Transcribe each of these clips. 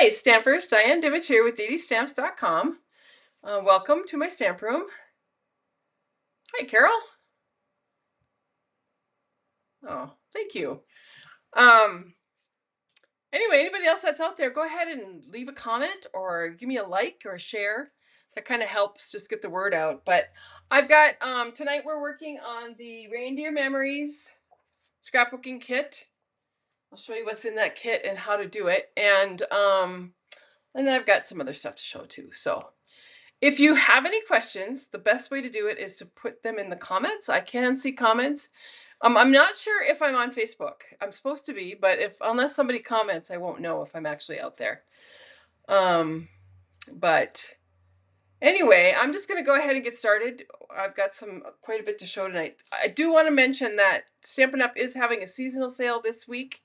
Hi, Stampers. Diane Divich here with ddStamps.com. Welcome to my stamp room. Hi, Carol. Oh, thank you. Anyway, anybody else that's out there, go ahead and leave a comment or give me a like or a share. That kind of helps just get the word out. But I've got, tonight we're working on the Reindeer Memories Scrapbooking Kit. I'll show you what's in that kit and how to do it. And then I've got some other stuff to show too. So if you have any questions, the best way to do it is to put them in the comments. I can see comments. I'm not sure if I'm on Facebook. I'm supposed to be, but unless somebody comments, I won't know if I'm actually out there. But anyway, I'm just going to go ahead and get started. I've got quite a bit to show tonight. I do want to mention that Stampin' Up! Is having a seasonal sale this week.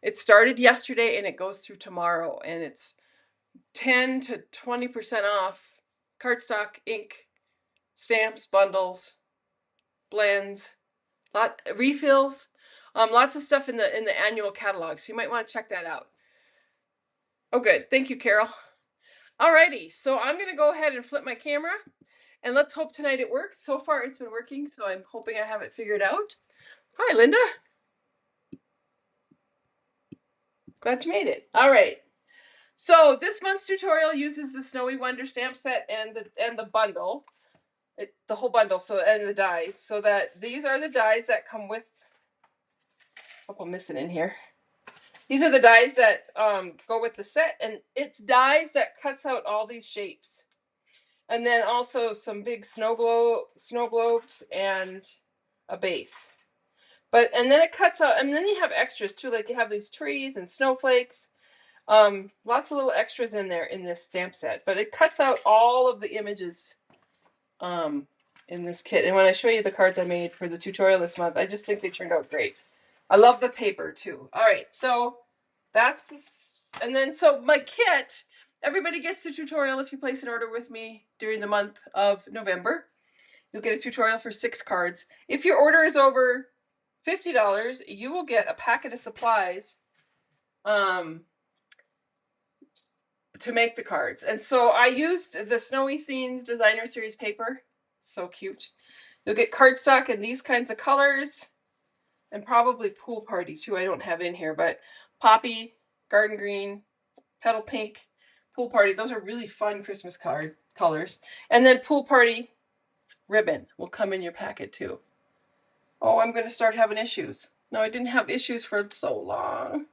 It started yesterday and it goes through tomorrow, and it's 10 to 20% off cardstock, ink, stamps, bundles, blends, refills, lots of stuff in the annual catalog. So you might want to check that out. Oh, good. Thank you, Carol. Alrighty, so I'm gonna go ahead and flip my camera, and let's hope tonight it works. So far, it's been working, so I'm hoping I have it figured out. Hi, Linda. Glad you made it. All right. So this month's tutorial uses the Snowy Wonder stamp set and the bundle. The whole bundle, and the dies, so that these are the dies that come with. A couple missing in here. These are the dies that go with the set, and it's dies that cuts out all these shapes, and then also some big snow globes and a base. And then it cuts out, and then you have extras too, like you have these trees and snowflakes. Lots of little extras in there in this stamp set, but it cuts out all of the images in this kit. And when I show you the cards I made for the tutorial this month, I just think they turned out great. I love the paper too. All right, so that's this. And then so my kit, everybody gets the tutorial if you place an order with me during the month of November. You'll get a tutorial for 6 cards. If your order is over $50, you will get a packet of supplies to make the cards. And so I used the Snowy Scenes Designer Series paper. So cute. You'll get cardstock in these kinds of colors, and probably Pool Party too. I don't have in here, but Poppy, Garden Green, Petal Pink, Pool Party. Those are really fun Christmas colors. And then Pool Party ribbon will come in your packet too. Oh, I'm going to start having issues. No, I didn't have issues for so long.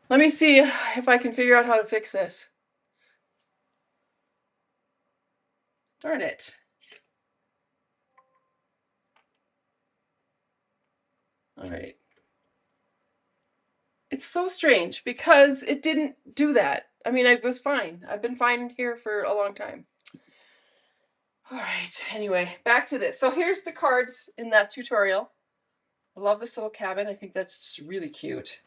Let me see if I can figure out how to fix this. Darn it. All right. It's so strange because it didn't do that. I mean, I was fine. I've been fine here for a long time. All right, anyway, back to this. So here's the cards in that tutorial. I love this little cabin. I think that's really cute.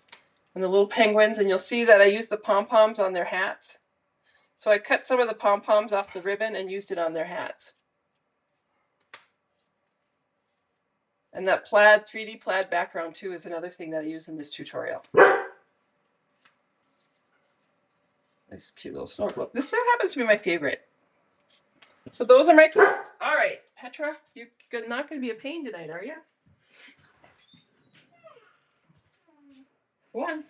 And the little penguins, and you'll see that I used the pom-poms on their hats. So I cut some of the pom-poms off the ribbon and used it on their hats. And that 3D plaid background too is another thing that I use in this tutorial. Nice cute little snow globe. This set happens to be my favorite. So those are my cards. All right, Petra, you're not going to be a pain tonight, are you? Go on.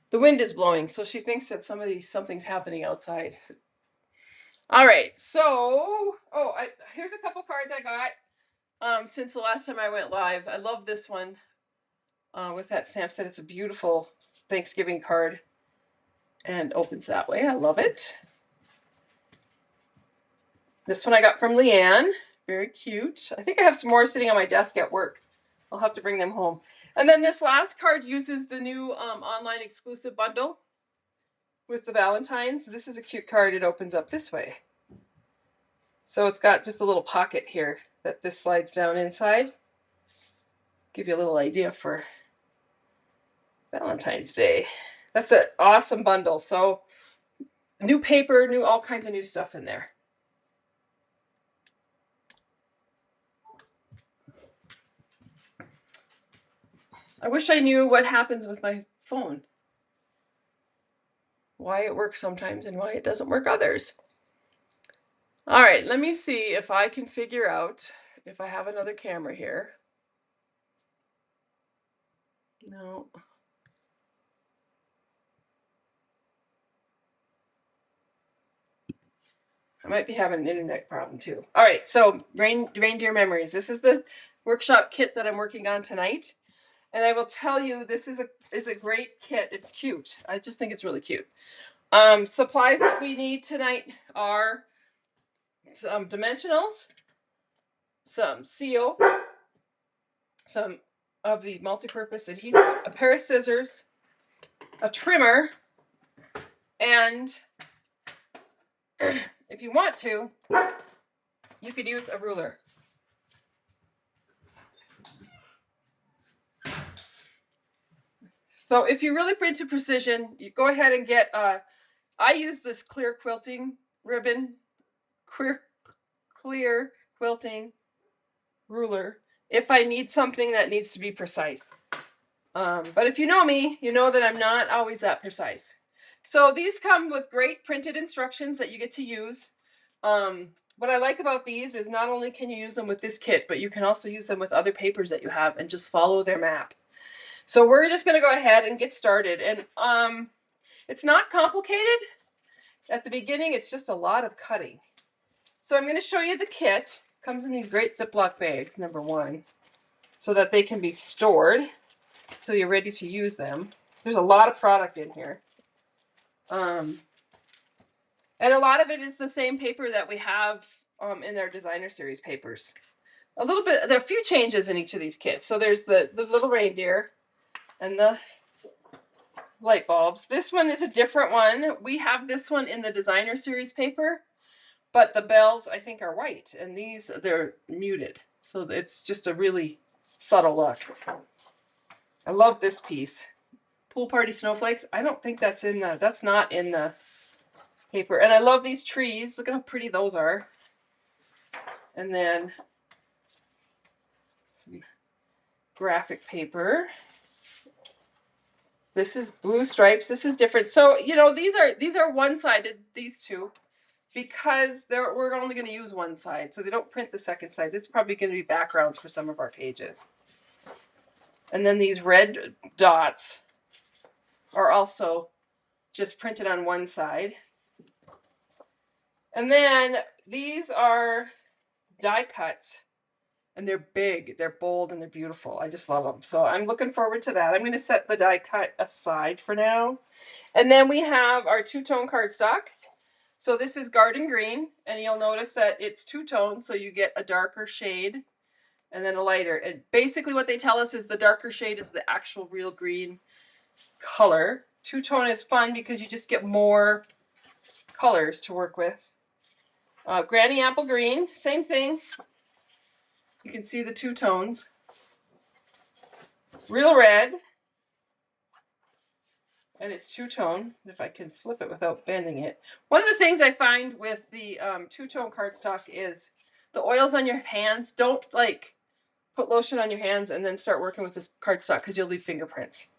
The wind is blowing, so she thinks that something's happening outside. All right, so here's a couple cards I got since the last time I went live. I love this one with that stamp set. It's a beautiful Thanksgiving card and opens that way. I love it. This one I got from Leanne. Very cute. I think I have some more sitting on my desk at work. I'll have to bring them home. And then this last card uses the new online exclusive bundle with the Valentines. This is a cute card. It opens up this way. So it's got just a little pocket here that this slides down inside. Give you a little idea for Valentine's Day. That's an awesome bundle. So new paper, all kinds of new stuff in there. I wish I knew what happens with my phone. Why it works sometimes and why it doesn't work others. All right, let me see if I can figure out if I have another camera here. No. I might be having an internet problem too. All right, so Reindeer Memories. This is the workshop kit that I'm working on tonight. And I will tell you, this is a great kit. It's cute. I just think it's really cute. Supplies that we need tonight are some dimensionals, some seal, some of the multi-purpose adhesive, a pair of scissors, a trimmer, and if you want to, you could use a ruler. So if you're really into precision, you go ahead and get, I use this clear quilting ribbon, clear quilting ruler, if I need something that needs to be precise. But if you know me, you know that I'm not always that precise. So these come with great printed instructions that you get to use. What I like about these is not only can you use them with this kit, but you can also use them with other papers that you have and just follow their map. So we're just going to go ahead and get started. And it's not complicated. At the beginning, it's just a lot of cutting. So I'm going to show you the kit. It comes in these great Ziploc bags, number one, so that they can be stored till you're ready to use them. There's a lot of product in here. And a lot of it is the same paper that we have in our designer series papers. A little bit, there are a few changes in each of these kits. So there's the little reindeer and the light bulbs. This one is a different one. We have this one in the designer series paper, but the bells I think are white, and these, they're muted. So it's just a really subtle look. I love this piece. Pool Party Snowflakes. I don't think that's in the, that's not in the paper. And I love these trees. Look at how pretty those are. And then some graphic paper. This is blue stripes. This is different. So, you know, these are one-sided, these two, because we're only going to use one side. So they don't print the second side. This is probably going to be backgrounds for some of our pages. And then these red dots are also just printed on one side. And then these are die cuts, and they're big, they're bold, and they're beautiful. I just love them. So I'm looking forward to that. I'm going to set the die cut aside for now. And then we have our two-tone cardstock. So this is garden green, and you'll notice that it's two-tone, so you get a darker shade and then a lighter. And basically what they tell us is the darker shade is the actual real green color. Two-tone is fun because you just get more colors to work with. Granny apple green, same thing. You can see the two tones. Real red, and it's two-tone, if I can flip it without bending it. One of the things I find with the two-tone cardstock is the oils on your hands. Don't like put lotion on your hands and then start working with this cardstock because you'll leave fingerprints.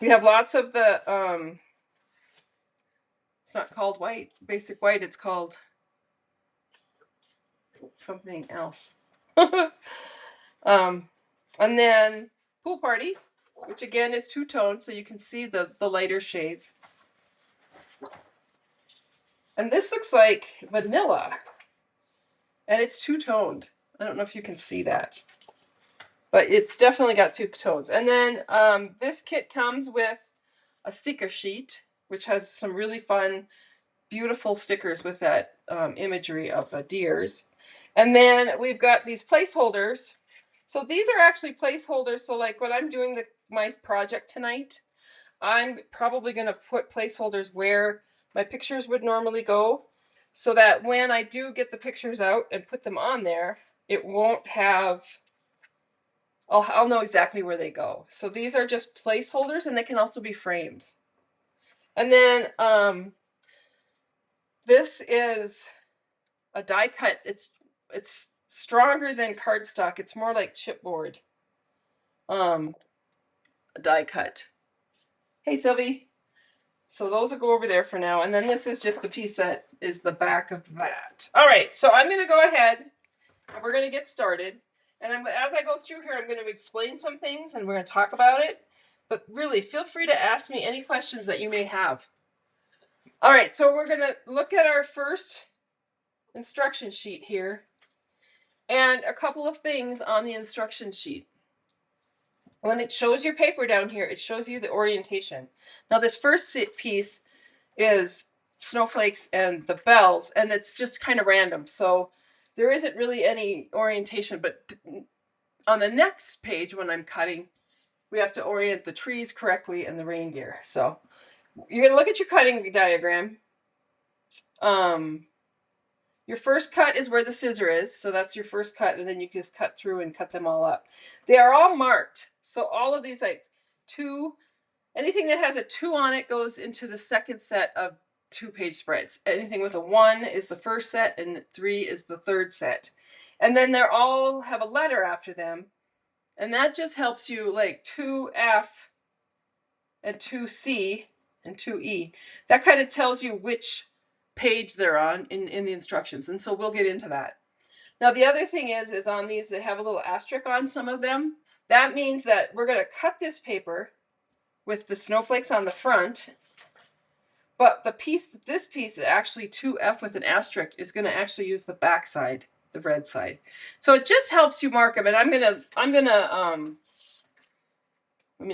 We have lots of the, it's not called white, basic white, it's called something else. And then Pool Party, which again is two-tone, so you can see the lighter shades. And this looks like vanilla, and it's two-toned. I don't know if you can see that, but it's definitely got two tones. And then this kit comes with a sticker sheet, which has some really fun, beautiful stickers with that imagery of deers. And then we've got these placeholders. So these are actually placeholders. So like when I'm doing my project tonight, I'm probably going to put placeholders where my pictures would normally go, so that when I do get the pictures out and put them on there, it won't have, I'll know exactly where they go. So these are just placeholders, and they can also be frames. And then this is a die cut. It's stronger than cardstock. It's more like chipboard. die cut. Hey, Sylvie. So those will go over there for now. And then this is just the piece that is the back of that. All right, so I'm going to go ahead and we're going to get started. And as I go through here, I'm going to explain some things and we're going to talk about it. But really, feel free to ask me any questions that you may have. All right, so we're going to look at our first instruction sheet here. And a couple of things on the instruction sheet. When it shows your paper down here, it shows you the orientation. Now this first piece is snowflakes and the bells, and it's just kind of random. So there isn't really any orientation, but on the next page when I'm cutting, we have to orient the trees correctly and the reindeer. So you're gonna look at your cutting diagram. Your first cut is where the scissor is, so that's your first cut, and then you just cut through and cut them all up. They are all marked, so all of these, like 2, anything that has a 2 on it goes into the second set of 2-page spreads. Anything with a 1 is the first set, and 3 is the third set. And then they're all have a letter after them, and that just helps you, like 2F and 2C and 2E. That kind of tells you which page they're on in the instructions, and so we'll get into that. Now the other thing is on these, they have a little asterisk on some of them. That means that we're going to cut this paper with the snowflakes on the front, but this piece is actually 2F with an asterisk is going to actually use the back side, the red side. So it just helps you mark them, and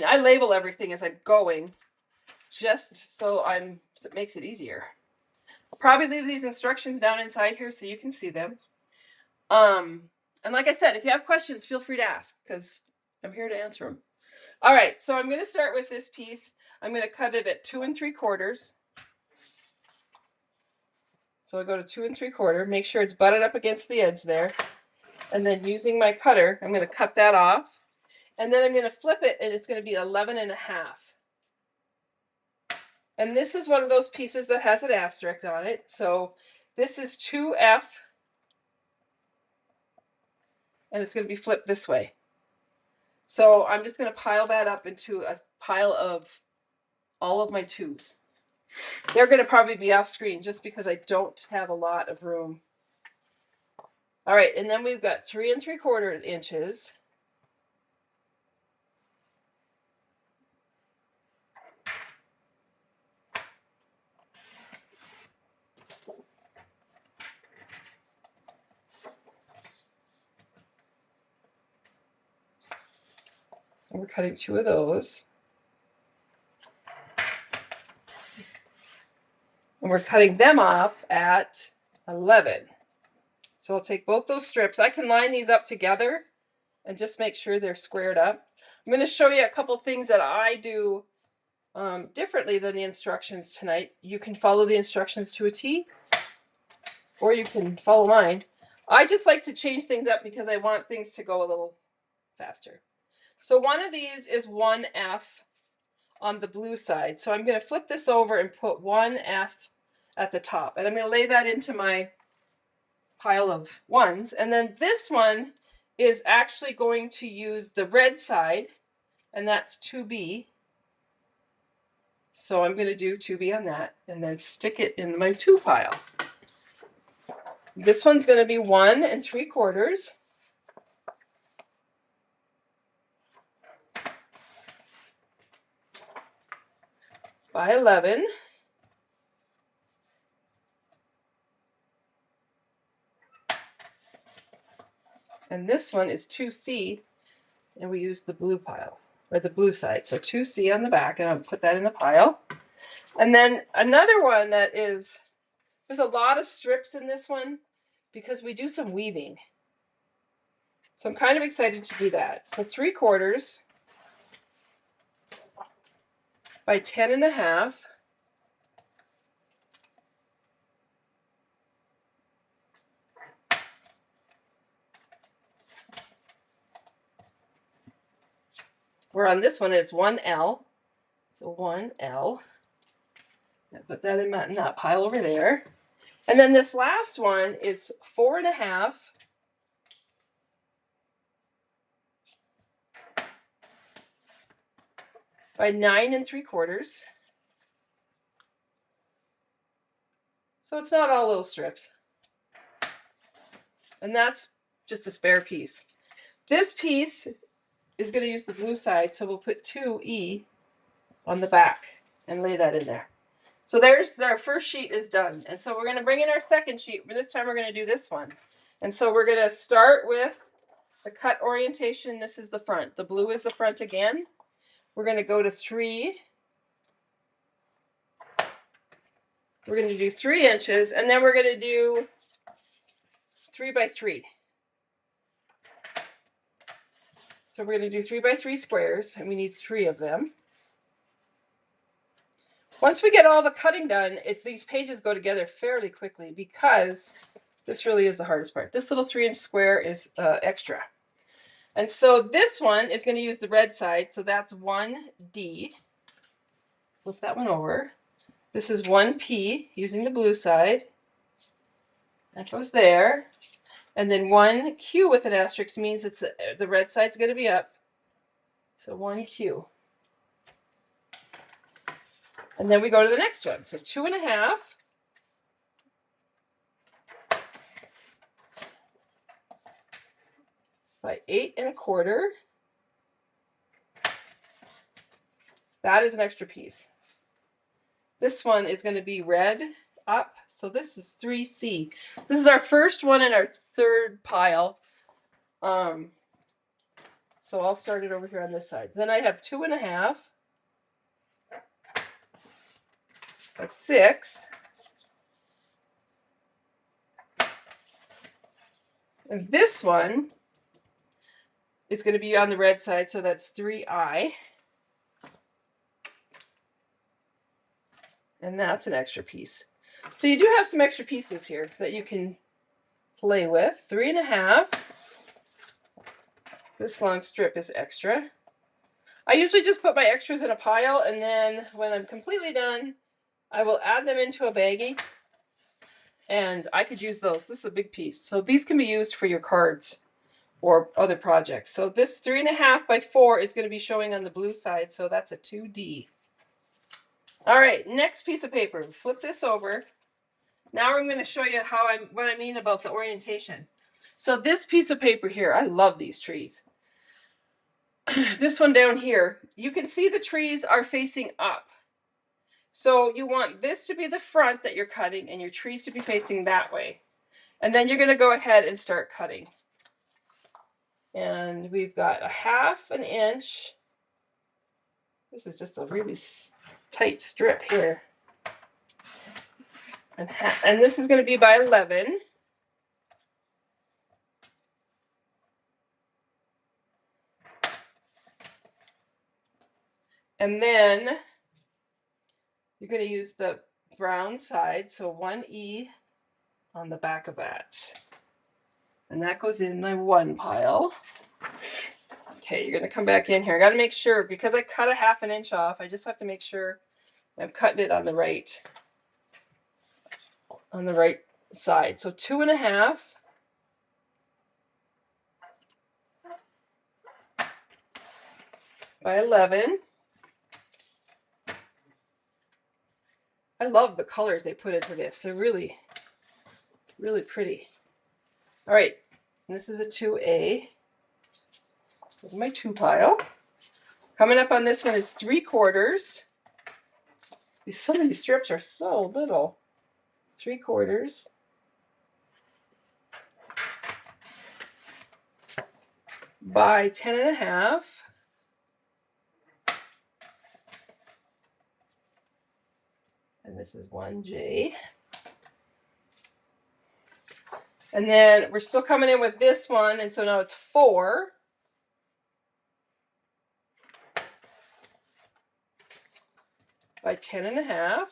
I label everything as I'm going, just so it makes it easier. I'll probably leave these instructions down inside here so you can see them. And like I said, if you have questions, feel free to ask, because I'm here to answer them. All right, so I'm going to start with this piece. I'm going to cut it at 2 3/4. So I go to 2 3/4, make sure it's butted up against the edge there. And then using my cutter, I'm going to cut that off. And then I'm going to flip it, and it's going to be 11 1/2. And this is one of those pieces that has an asterisk on it. So this is 2F, and it's going to be flipped this way. So I'm just going to pile that up into a pile of all of my 2s. They're going to probably be off screen just because I don't have a lot of room. All right, and then we've got 3 3/4 inches. And we're cutting 2 of those. And we're cutting them off at 11. So I'll take both those strips. I can line these up together and just make sure they're squared up. I'm going to show you a couple things that I do differently than the instructions tonight. You can follow the instructions to a T, or you can follow mine. I just like to change things up because I want things to go a little faster. So one of these is 1F on the blue side. So I'm going to flip this over and put 1F at the top. And I'm going to lay that into my pile of 1s. And then this one is actually going to use the red side, and that's 2B. So I'm going to do 2B on that and then stick it in my 2 pile. This one's going to be 1 3/4 by 11. And this one is 2C, and we use the blue pile, or the blue side. So 2C on the back, and I'll put that in the pile. And then another one that is, there's a lot of strips in this one because we do some weaving. So I'm kind of excited to do that. So 3/4 by 10 1/2. Where on this one it's 1L. So 1L. I put that in that pile over there. And then this last one is 4 1/2 by 9 3/4. So it's not all little strips. And that's just a spare piece. This piece is going to use the blue side, so we'll put 2E on the back and lay that in there. So there's our first sheet is done. And so we're going to bring in our second sheet. This time we're going to do this one. And so we're going to start with the cut orientation. This is the front. The blue is the front again. We're going to go to 3. We're going to do 3 inches, and then we're going to do 3 by 3. So we're going to do 3 by 3 squares, and we need 3 of them. Once we get all the cutting done, these pages go together fairly quickly because this really is the hardest part. This little 3-inch square is extra. And so this one is going to use the red side, so that's 1D. Flip that one over. This is 1P using the blue side. That goes there. And then 1Q with an asterisk means it's the red side's going to be up. So 1Q. And then we go to the next one. So 2.5 by 8 1/4. That is an extra piece. This one is going to be red up. So this is 3C. This is our first one in our third pile. So I'll start it over here on this side. Then I have 2.5 by 6. And this one is going to be on the red side, so that's 3I. And that's an extra piece. So you do have some extra pieces here that you can play with. 3.5. This long strip is extra. I usually just put my extras in a pile, and then when I'm completely done, I will add them into a baggie, and I could use those. This is a big piece. So these can be used for your cards or other projects. So this 3.5 by 4 is going to be showing on the blue side, so that's a 2D. All right, next piece of paper. Flip this over. Now I'm going to show you what I mean about the orientation. So this piece of paper here, I love these trees. This one down here, you can see the trees are facing up. So you want this to be the front that you're cutting and your trees to be facing that way. And then you're going to go ahead and start cutting. And we've got 1/2 inch. This is just a really tight strip here. And this is going to be by 11. And then you're going to use the brown side, so 1E on the back of that. And that goes in my 1 pile. Okay, you're going to come back in here. I got to make sure, because I cut 1/2 inch off, I just have to make sure I'm cutting it on the right side. So 2.5 by 11. I love the colors they put into this. They're really, really pretty. All right, and this is a 2A. This is my 2 pile. Coming up on this one is 3/4. Some of these strips are so little. 3/4 by 10.5. And this is 1J. And then we're still coming in with this one, and so now it's 4. By 10.5.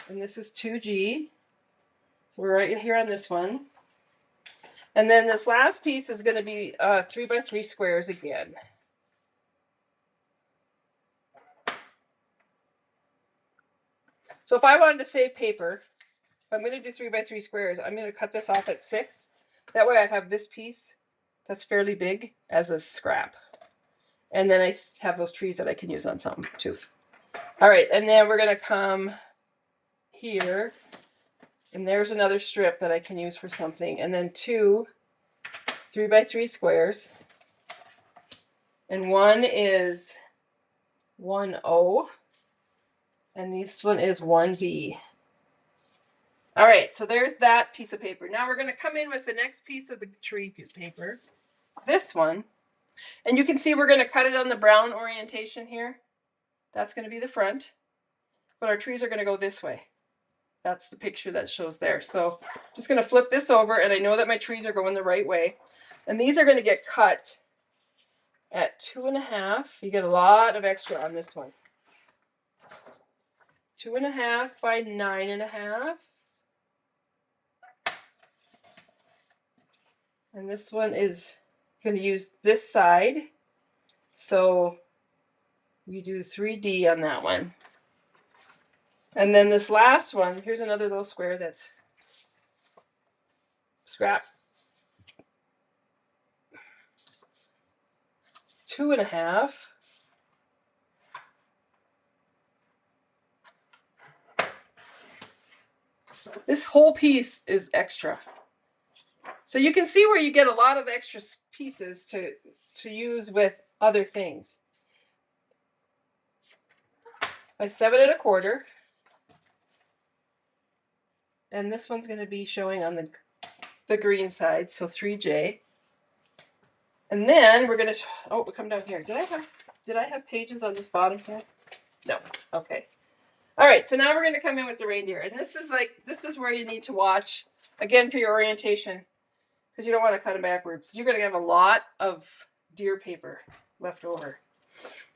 And this is 2G. So we're right here on this one. And then this last piece is going to be 3 by 3 squares again. So if I wanted to save paper, if I'm going to do 3 by 3 squares, I'm going to cut this off at 6. That way I have this piece that's fairly big as a scrap. And then I have those trees that I can use on something too. All right, and then we're gonna come here, and there's another strip that I can use for something, and then 2 3x3 squares, and one is 1O, and this one is 1B. All right, so there's that piece of paper. Now we're going to come in with the next piece of the tree paper, this one, and you can see we're going to cut it on the brown orientation here. That's going to be the front, but our trees are going to go this way. That's the picture that shows there. So I'm just going to flip this over, and I know that my trees are going the right way, and these are going to get cut at 2.5. You get a lot of extra on this one. 2.5 by 9.5. And this one is going to use this side. So you do 3D on that one. And then this last one, here's another little square that's scrap. 2.5. This whole piece is extra. So you can see where you get a lot of extra pieces to use with other things. By 7.25. And this one's going to be showing on the green side, so 3J. And then we're going to, oh, we'll come down here. Did I have pages on this bottom side? No. Okay. All right, so now we're going to come in with the reindeer. And this is where you need to watch, again, for your orientation, because you don't want to cut them backwards. You're going to have a lot of deer paper left over.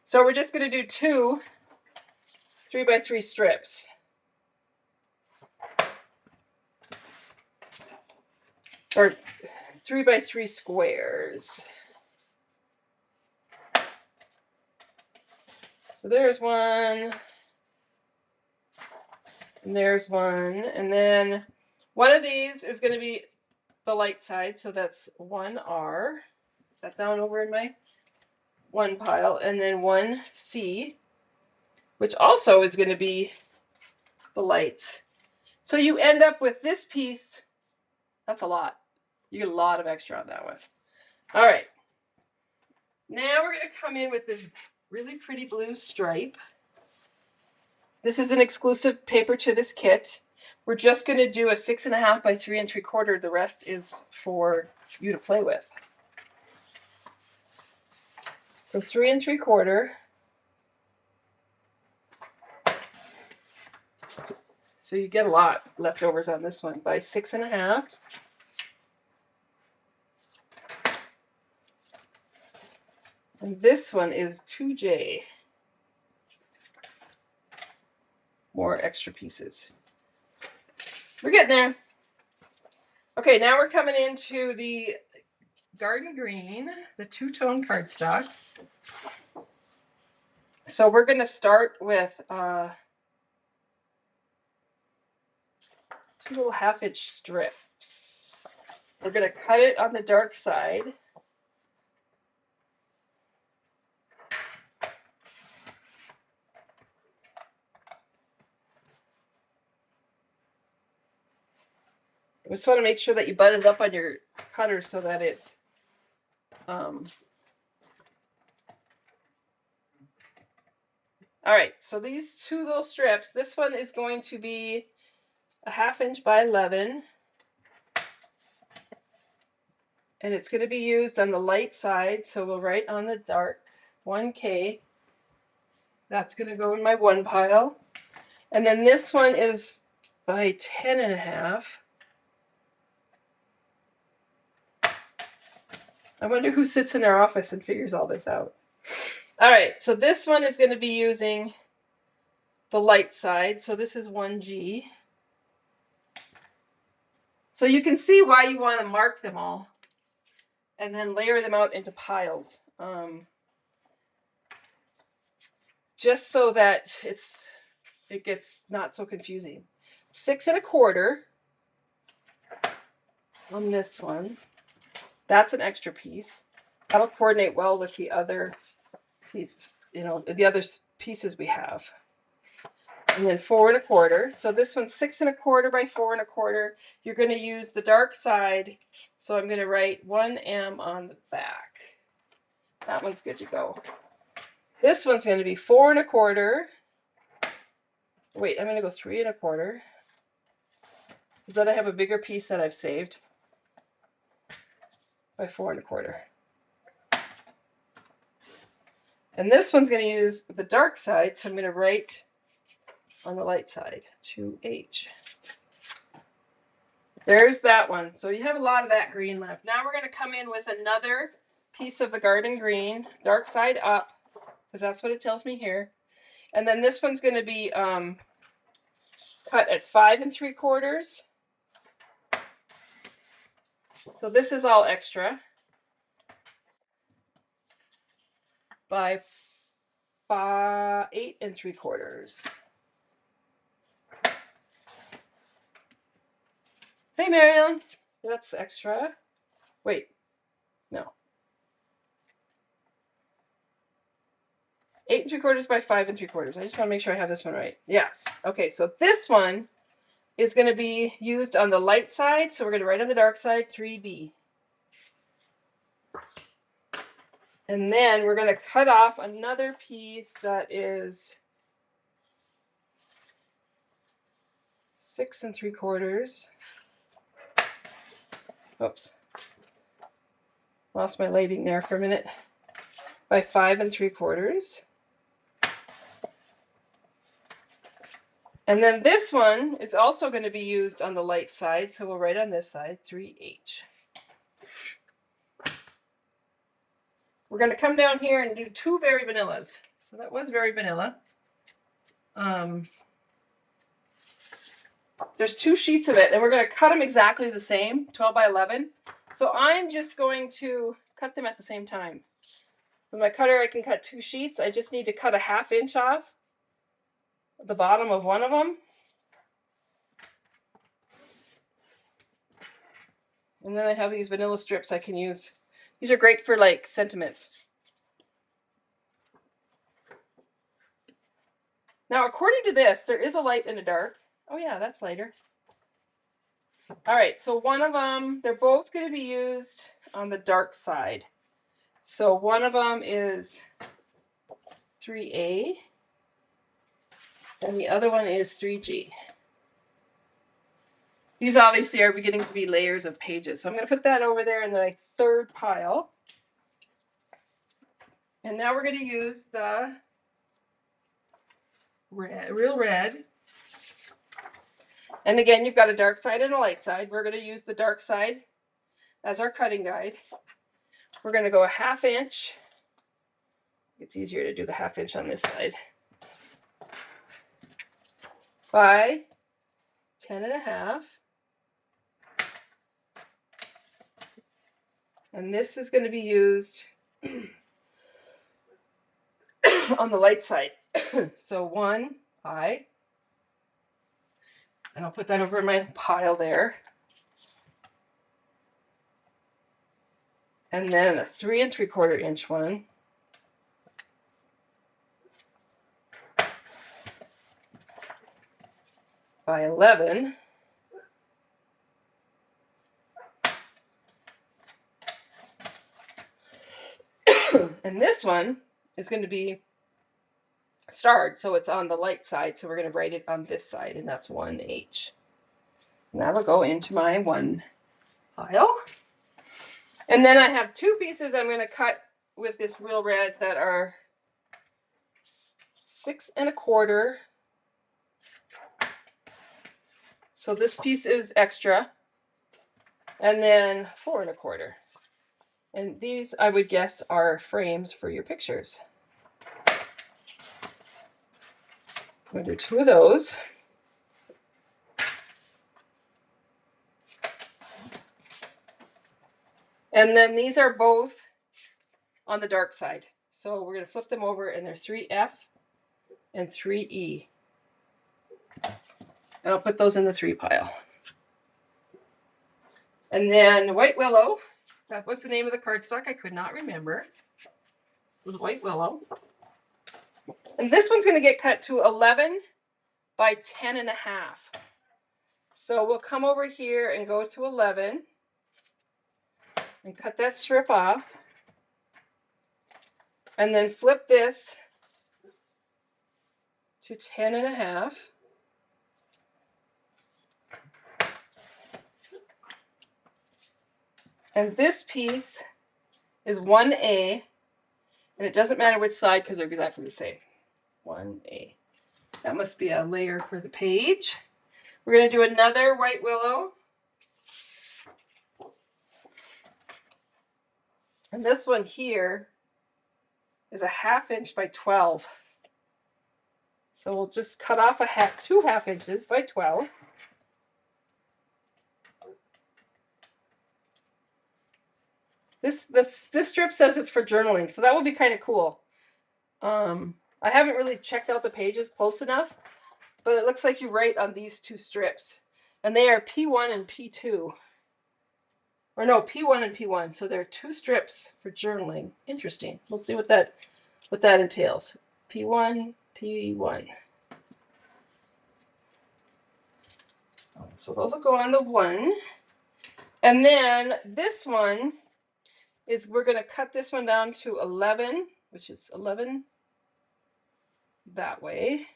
So we're just going to do 2 3x3 strips. Or 3x3 squares. So there's one, and there's one, and then one of these is going to be the light side, so that's 1R. That's down over in my 1 pile, and then 1C, which also is going to be the lights. So you end up with this piece. That's a lot. You get a lot of extra on that one. All right. Now we're going to come in with this really pretty blue stripe. This is an exclusive paper to this kit. We're just going to do a 6.5 by 3 3/4. The rest is for you to play with. So 3 3/4. So you get a lot leftovers on this one. By 6.5. And this one is 2J. More extra pieces. We're getting there. Okay, now we're coming into the garden green, the 2-tone cardstock. So we're going to start with 2 little 1/2-inch strips. We're going to cut it on the dark side. We just want to make sure that you butt it up on your cutter so that it's all right, so these 2 little strips, this one is going to be a 1/2 inch by 11, and it's going to be used on the light side, so we'll write on the dark 1K. That's going to go in my 1 pile, and then this one is by 10.5. I wonder who sits in their office and figures all this out. All right, so this one is going to be using the light side. So this is 1G. So you can see why you want to mark them all and then layer them out into piles. Just so that it gets not so confusing. 6 1/4 on this one. That's an extra piece. That'll coordinate well with the other pieces, you know, the other pieces we have. And then 4 1/4. So this one's 6 1/4 by 4 1/4. You're going to use the dark side. So I'm going to write 1M on the back. That one's good to go. This one's going to be 4 1/4. Wait, I'm going to go 3 1/4. Because then I have a bigger piece that I've saved by 4 1/4. And this one's going to use the dark side. So I'm going to write on the light side 2H. There's that one. So you have a lot of that green left. Now we're going to come in with another piece of the garden green, dark side up, because that's what it tells me here. And then this one's going to be cut at 5 3/4. So this is all extra by 8 3/4. Hey, Marion, that's extra. Wait, no. 8 3/4 by 5 3/4. I just want to make sure I have this one right. Yes. Okay, so this one is going to be used on the light side. So we're going to write on the dark side 3B. And then we're going to cut off another piece that is 6 3/4. Oops. Lost my lighting there for a minute. By 5 3/4. And then this one is also going to be used on the light side. So we'll write on this side 3H. We're going to come down here and do 2 very vanillas. So that was very vanilla. There's 2 sheets of it, and we're going to cut them exactly the same, 12 by 11. So I'm just going to cut them at the same time. With my cutter, I can cut 2 sheets. I just need to cut a 1/2 inch off the bottom of one of them. And then I have these vanilla strips I can use. These are great for like sentiments. Now, according to this, there is a light and a dark. Oh yeah, that's lighter. All right, so one of them, they're both going to be used on the dark side. So one of them is 3A, and the other one is 3G. These obviously are beginning to be layers of pages. So I'm going to put that over there in the 3rd pile. And now we're going to use the red, real red. And again, you've got a dark side and a light side. We're going to use the dark side as our cutting guide. We're going to go a 1/2 inch. It's easier to do the 1/2 inch on this side. By 10 1/2. And this is going to be used on the light side. So 1 by, and I'll put that over in my pile there. And then a 3 3/4 inch one. By 11. And this one is going to be starred, so it's on the light side. So we're going to write it on this side, and that's 1H. And that'll go into my 1 pile. And then I have 2 pieces I'm going to cut with this real red that are 6 1/4. So this piece is extra. And then 4 1/4. And these, I would guess, are frames for your pictures. I'm going to do 2 of those. And then these are both on the dark side. So we're going to flip them over, and they're 3F and 3E. And I'll put those in the 3 pile. And then white willow. That was the name of the cardstock. I could not remember. It was White Willow. And this one's going to get cut to 11 by 10.5. So we'll come over here and go to 11 and cut that strip off. And then flip this to 10.5. And this piece is 1A, and it doesn't matter which side because they're exactly the same. 1A. That must be a layer for the page. We're going to do another White Willow. And this one here is a 1/2 inch by 12. So we'll just cut off 2 1/2 inches by 12. This strip says it's for journaling, so that will be kind of cool. I haven't really checked out the pages close enough, but it looks like you write on these 2 strips. And they are P1 and P2. Or no, P1 and P1. So there are 2 strips for journaling. Interesting. We'll see what that entails. P1, P1. So those will go on the 1. And then this one is, we're going to cut this one down to 11, which is 11 that way,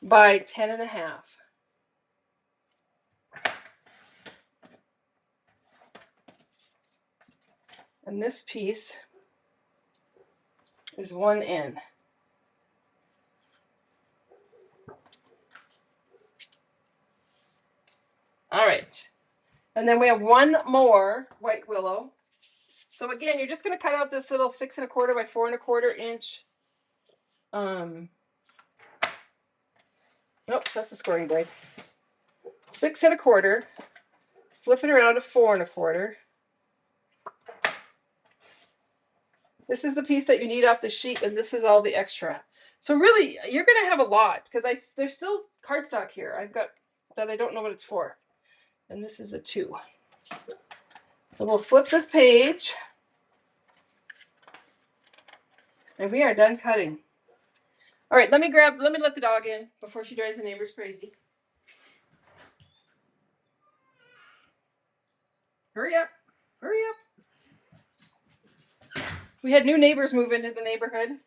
by 10.5. And this piece is 1N. All right. And then we have one more White Willow. So again, you're just going to cut out this little 6 1/4 by 4 1/4 inch. Nope, that's a scoring blade. 6 1/4. Flip it around to 4 1/4. This is the piece that you need off the sheet, and this is all the extra. So really, you're going to have a lot, because there's still cardstock here. I've got that I don't know what it's for. And this is a 2. So we'll flip this page. And we are done cutting. All right, let me let the dog in before she drives the neighbors crazy. Hurry up. Hurry up. We had new neighbors move into the neighborhood,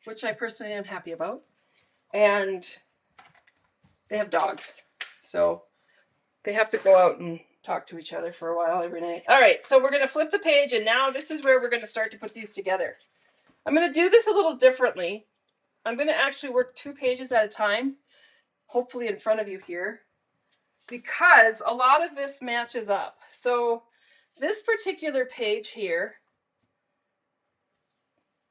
which I personally am happy about. And they have dogs. So they have to go out and talk to each other for a while every night. All right, so we're going to flip the page, and now this is where we're going to start to put these together. I'm going to do this a little differently. I'm going to actually work 2 pages at a time, hopefully in front of you here, because a lot of this matches up. So this particular page here,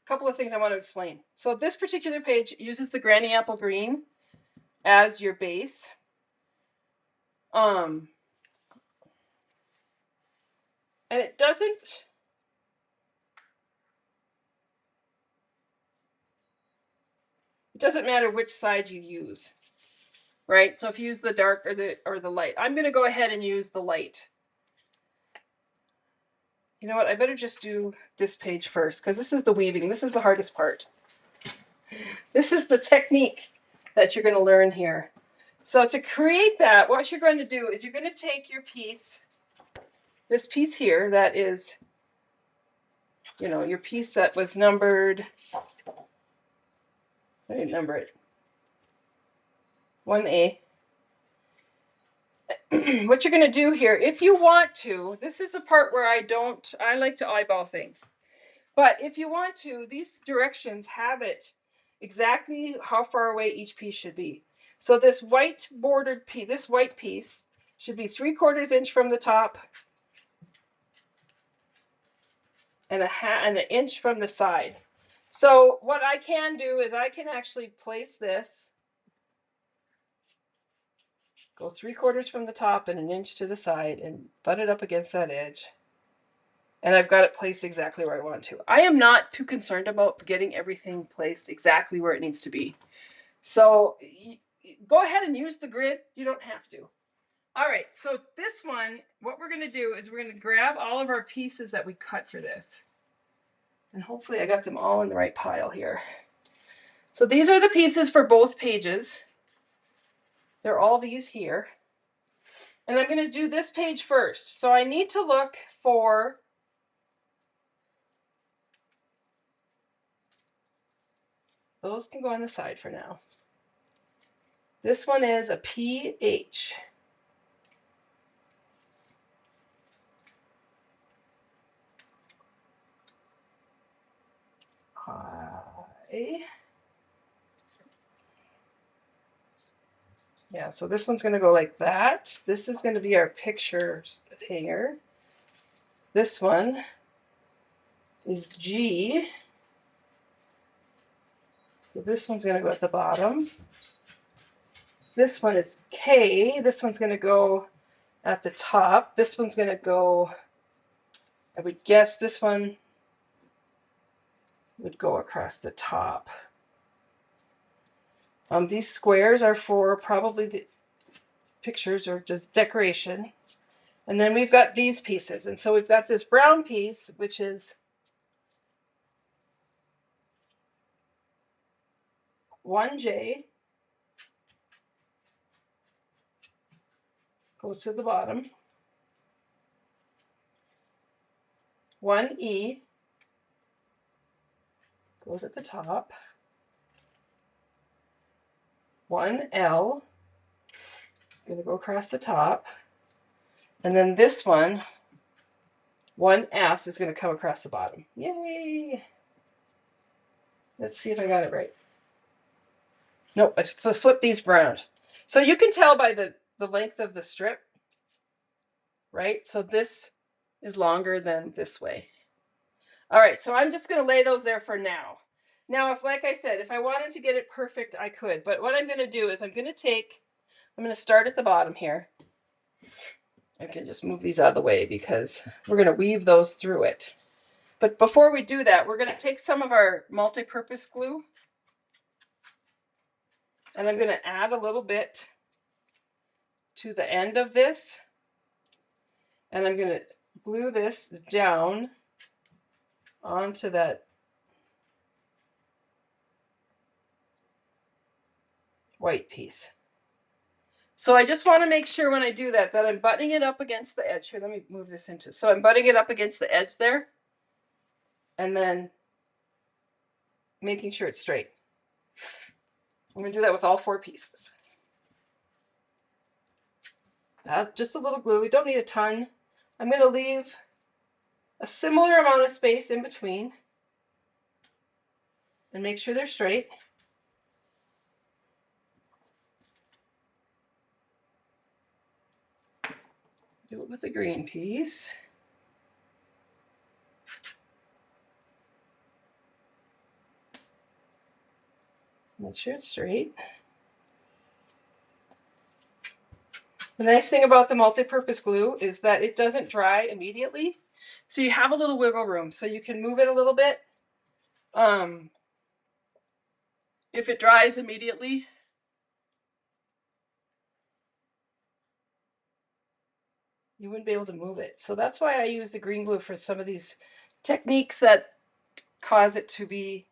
a couple of things I want to explain. So this particular page uses the Granny Apple Green as your base. And it doesn't matter which side you use, right? So if you use the dark or the light, I'm going to go ahead and use the light. You know what? I better just do this page first, because this is the weaving. This is the hardest part. This is the technique that you're going to learn here. So to create that, what you're going to do is you're going to take your piece, this piece here that is, you know, your piece that was numbered, let me number it, 1A. What you're going to do here, if you want to, this is the part where I like to eyeball things. But if you want to, these directions have it exactly how far away each piece should be. So this white bordered piece, this white piece should be 3/4 inch from the top and an inch from the side. So what I can do is I can actually place this, go 3/4 from the top and an inch to the side and butt it up against that edge. And I've got it placed exactly where I want to. I am not too concerned about getting everything placed exactly where it needs to be. So go ahead and use the grid. You don't have to. All right, so this one, what we're gonna do is we're gonna grab all of our pieces that we cut for this. And hopefully I got them all in the right pile here. So these are the pieces for both pages. They're all these here. And I'm gonna do this page first. So I need to look for those can go on the side for now. This one is a PH. Yeah, so this one's going to go like that. This is going to be our picture hanger. This one is G. So this one's going to go at the bottom. This one is K. This one's going to go at the top. This one's going to go, I would guess this one would go across the top. These squares are for probably the pictures or just decoration. And then we've got these pieces. And so we've got this brown piece, which is 1J, goes to the bottom. 1E goes at the top. 1L, going to go across the top. And then this one, 1F, is going to come across the bottom. Yay! Let's see if I got it right. Nope, I flipped these around. So you can tell by the length of the strip, right? So this is longer than this way. All right, so I'm just going to lay those there for now. Now, if, like I said, if I wanted to get it perfect, I could. But what I'm going to do is I'm going to start at the bottom here. I can just move these out of the way because we're going to weave those through it. But before we do that, we're going to take some of our multi-purpose glue. And I'm going to add a little bit to the end of this. And I'm going to glue this down onto that white piece. So I just want to make sure when I do that, that I'm buttoning it up against the edge. Here, let me move this into. So I'm buttoning it up against the edge there. And then making sure it's straight. I'm going to do that with all 4 pieces. Just a little glue. We don't need a ton. I'm going to leave a similar amount of space in between. And make sure they're straight. Do it with the green piece. Make sure it's straight. The nice thing about the multi-purpose glue is that it doesn't dry immediately. So you have a little wiggle room. So you can move it a little bit. If it dries immediately, you wouldn't be able to move it. So that's why I use the green glue for some of these techniques that cause it to be...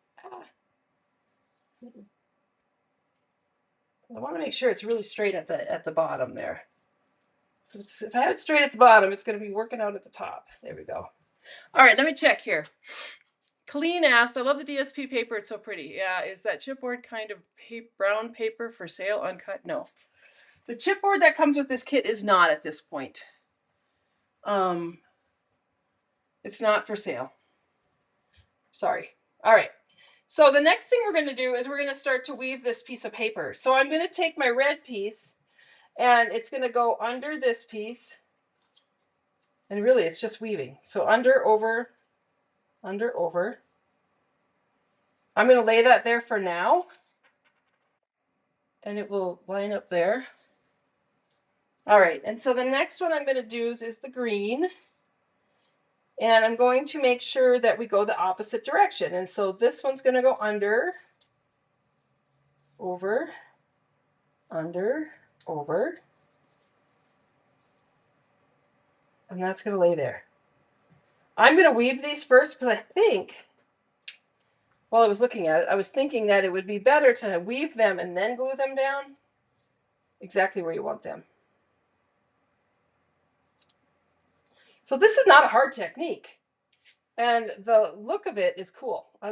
I want to make sure it's really straight at the bottom there. So if I have it straight at the bottom, it's going to be working out at the top. There we go. All right, let me check here. Colleen asked, I love the DSP paper. It's so pretty. Yeah, is that chipboard kind of brown paper for sale uncut? No. The chipboard that comes with this kit is not at this point. It's not for sale. Sorry. All right. So the next thing we're going to do is we're going to start to weave this piece of paper. So I'm going to take my red piece and it's going to go under this piece. And really it's just weaving. So under, over, under, over. I'm going to lay that there for now. And it will line up there. All right. And so the next one I'm going to do is the green. And I'm going to make sure that we go the opposite direction. And so this one's going to go under, over, under, over. And that's going to lay there. I'm going to weave these first because I think, while I was looking at it, I was thinking that it would be better to weave them and then glue them down exactly where you want them. So this is not a hard technique. And the look of it is cool. I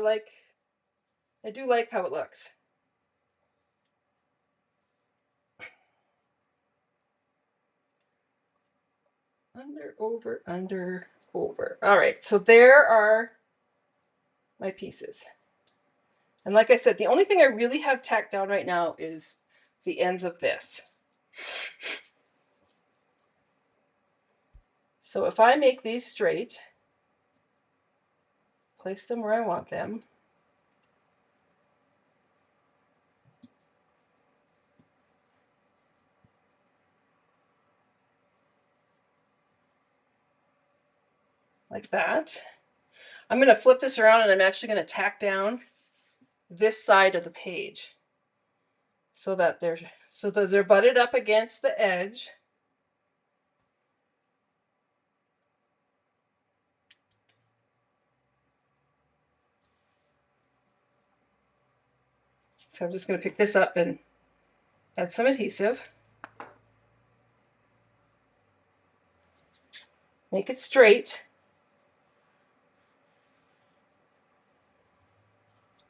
do like how it looks. Under, over, under, over. All right, so there are my pieces. And like I said, the only thing I really have tacked down right now is the ends of this. So if I make these straight, place them where I want them. Like that. I'm going to flip this around and I'm actually going to tack down this side of the page so that they're butted up against the edge. So I'm just going to pick this up and add some adhesive. Make it straight.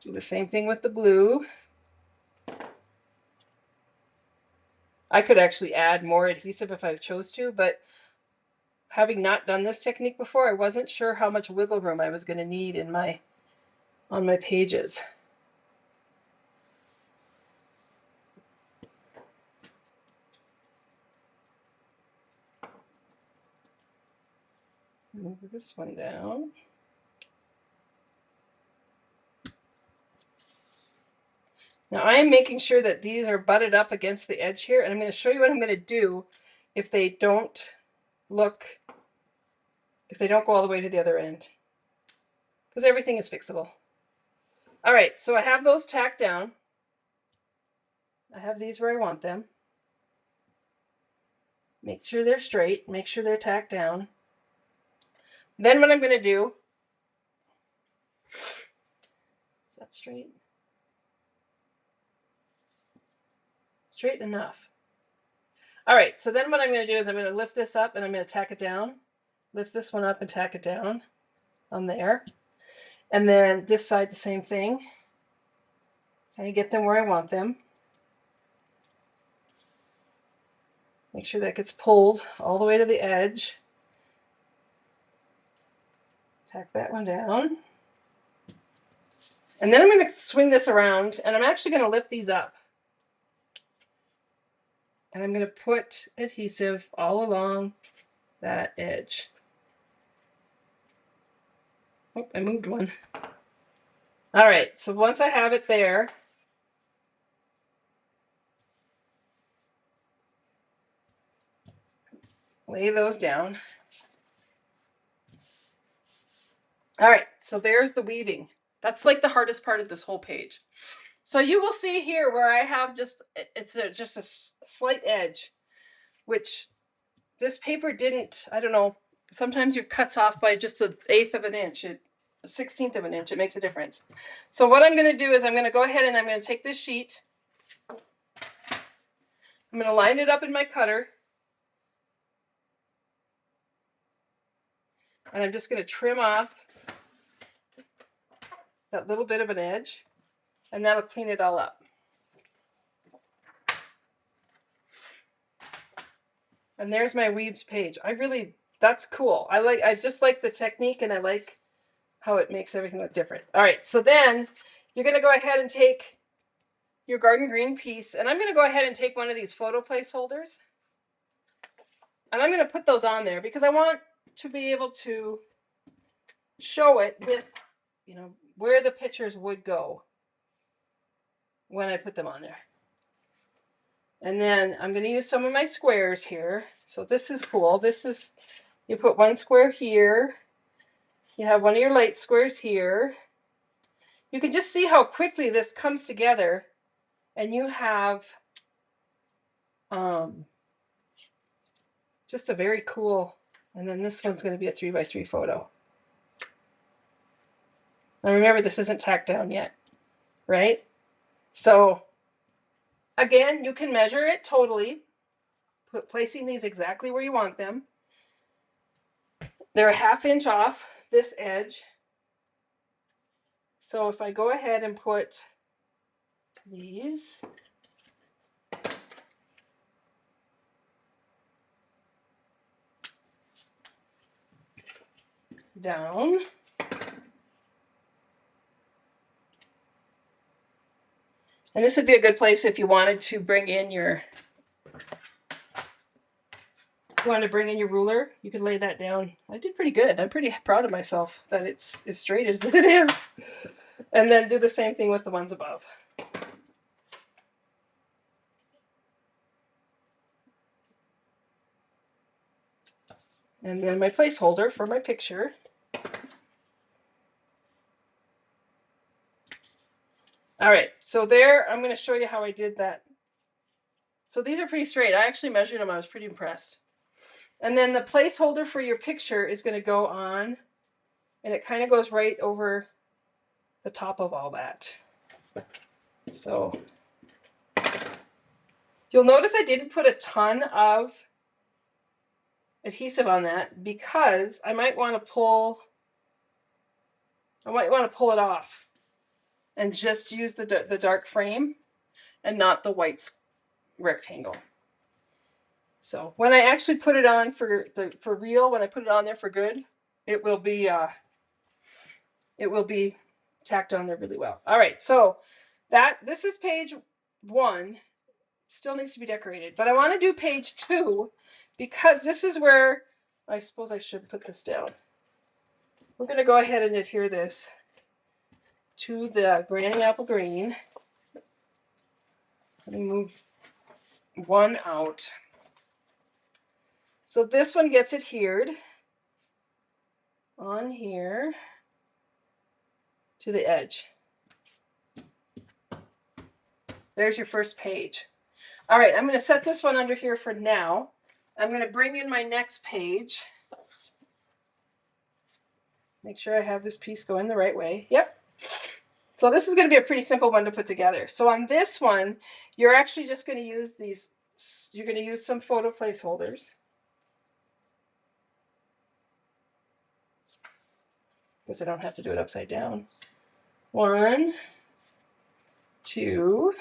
Do the same thing with the blue. I could actually add more adhesive if I chose to, but having not done this technique before, I wasn't sure how much wiggle room I was going to need in on my pages. Move this one down. Now I am making sure that these are butted up against the edge here, and I'm going to show you what I'm going to do if they don't go all the way to the other end, because everything is fixable. All right, so I have those tacked down. I have these where I want them. Make sure they're straight, make sure they're tacked down. Then what I'm going to do, is that straight? Straight enough. All right, so then what I'm going to do is I'm going to lift this up and I'm going to tack it down. Lift this one up and tack it down on there. And then this side the same thing. Kind of get them where I want them. Make sure that gets pulled all the way to the edge. Tack that one down. And then I'm going to swing this around and I'm actually going to lift these up. And I'm going to put adhesive all along that edge. Oh, I moved one. All right, so once I have it there, lay those down. All right, so there's the weaving. That's like the hardest part of this whole page. So you will see here where I have just a slight edge, which this paper didn't, I don't know, sometimes you've cuts off by just 1/8 of an inch, a 1/16 of an inch, it makes a difference. So what I'm going to do is I'm going to go ahead and I'm going to take this sheet, I'm going to line it up in my cutter, and I'm just going to trim off that little bit of an edge, and that'll clean it all up. And there's my weaved page. That's cool. I just like the technique, and I like how it makes everything look different. All right, so then you're going to go ahead and take your garden green piece, and I'm going to go ahead and take one of these photo placeholders, and I'm going to put those on there because I want to be able to show it with, where the pictures would go when I put them on there. And then I'm going to use some of my squares here. So this is cool. This is, you put one square here. You have one of your light squares here. You can just see how quickly this comes together, and you have just a very cool And then this one's going to be a 3x3 photo. Now remember, this isn't tacked down yet, right? So again, you can measure it totally, placing these exactly where you want them. They're a 1/2 inch off this edge. So if I go ahead and put these down, and this would be a good place if you wanted to bring in your ruler. You could lay that down. I did pretty good. I'm pretty proud of myself that it's as straight as it is. And then do the same thing with the ones above. And then my placeholder for my picture. All right, so there, I'm going to show you how I did that. So these are pretty straight. I actually measured them. I was pretty impressed. And then the placeholder for your picture is going to go on, and it kind of goes right over the top of all that. So you'll notice I didn't put a ton of adhesive on that because I might want to pull it off and just use the dark frame and not the white rectangle. So when I actually put it on for real, when I put it on there for good, it will be tacked on there really well. All right, so this is page 1. Still needs to be decorated, but I want to do page 2 because this is where I suppose I should put this down. We're going to go ahead and adhere this to the Granny Apple Green. Let me move one out. So this one gets adhered on here to the edge. There's your first page. All right, I'm going to set this one under here for now. I'm going to bring in my next page. Make sure I have this piece going the right way. Yep. So this is going to be a pretty simple one to put together. So on this one, you're actually just going to use these, you're going to use some photo placeholders. Because I don't have to do it upside down. 1, 2,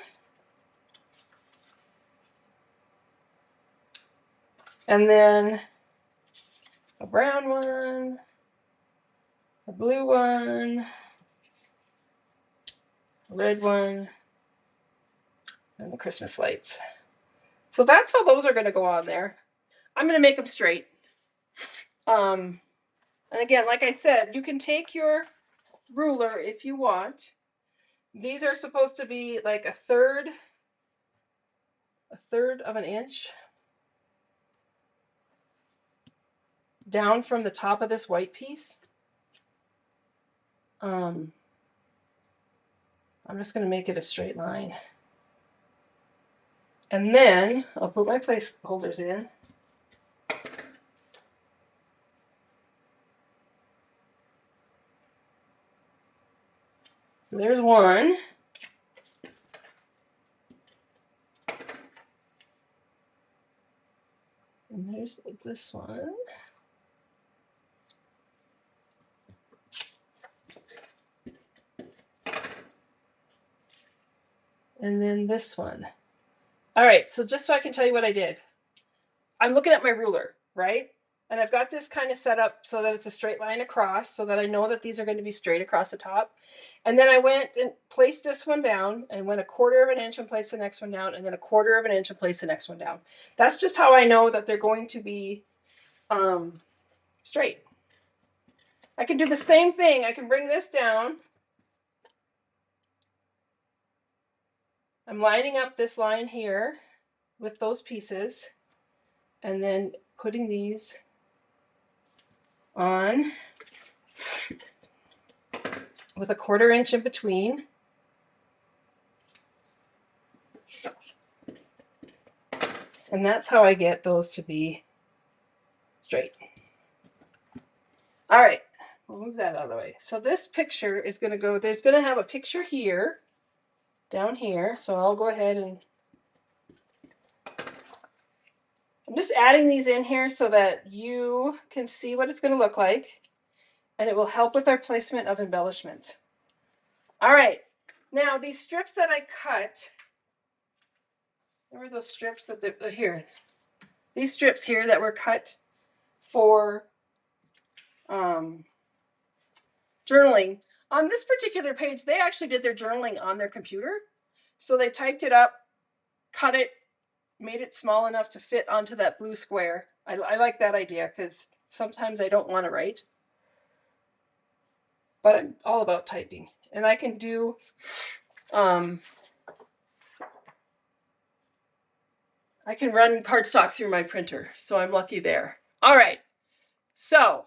and then a brown one, a blue one, a red one, and the Christmas lights. So that's how those are going to go on there. I'm going to make them straight. And again, like I said, you can take your ruler if you want. These are supposed to be like a third of an inch down from the top of this white piece. I'm just going to make it a straight line. And then I'll put my placeholders in. So there's one. And there's this one. And then this one. All right, so just so I can tell you what I did. I'm looking at my ruler, right? And I've got this kind of set up so that it's a straight line across, so that I know that these are going to be straight across the top. And then I went and placed this one down and went 1/4 of an inch and placed the next one down, and then 1/4 of an inch and placed the next one down. That's just how I know that they're going to be straight. I can do the same thing. I can bring this down. I'm lining up this line here with those pieces and then putting these on with 1/4 inch in between. And that's how I get those to be straight. All right, we'll move that out of the way. So this picture is going to go, there's going to have a picture here, down here. So I'll go ahead and I'm just adding these in here so that you can see what it's going to look like, and it will help with our placement of embellishments. All right, now these strips that I cut, remember those strips that they're here? These strips here that were cut for journaling. On this particular page, they actually did their journaling on their computer. So they typed it up, cut it, made it small enough to fit onto that blue square. I like that idea because sometimes I don't want to write, but I'm all about typing. And I can do, I can run cardstock through my printer, so I'm lucky there. All right, so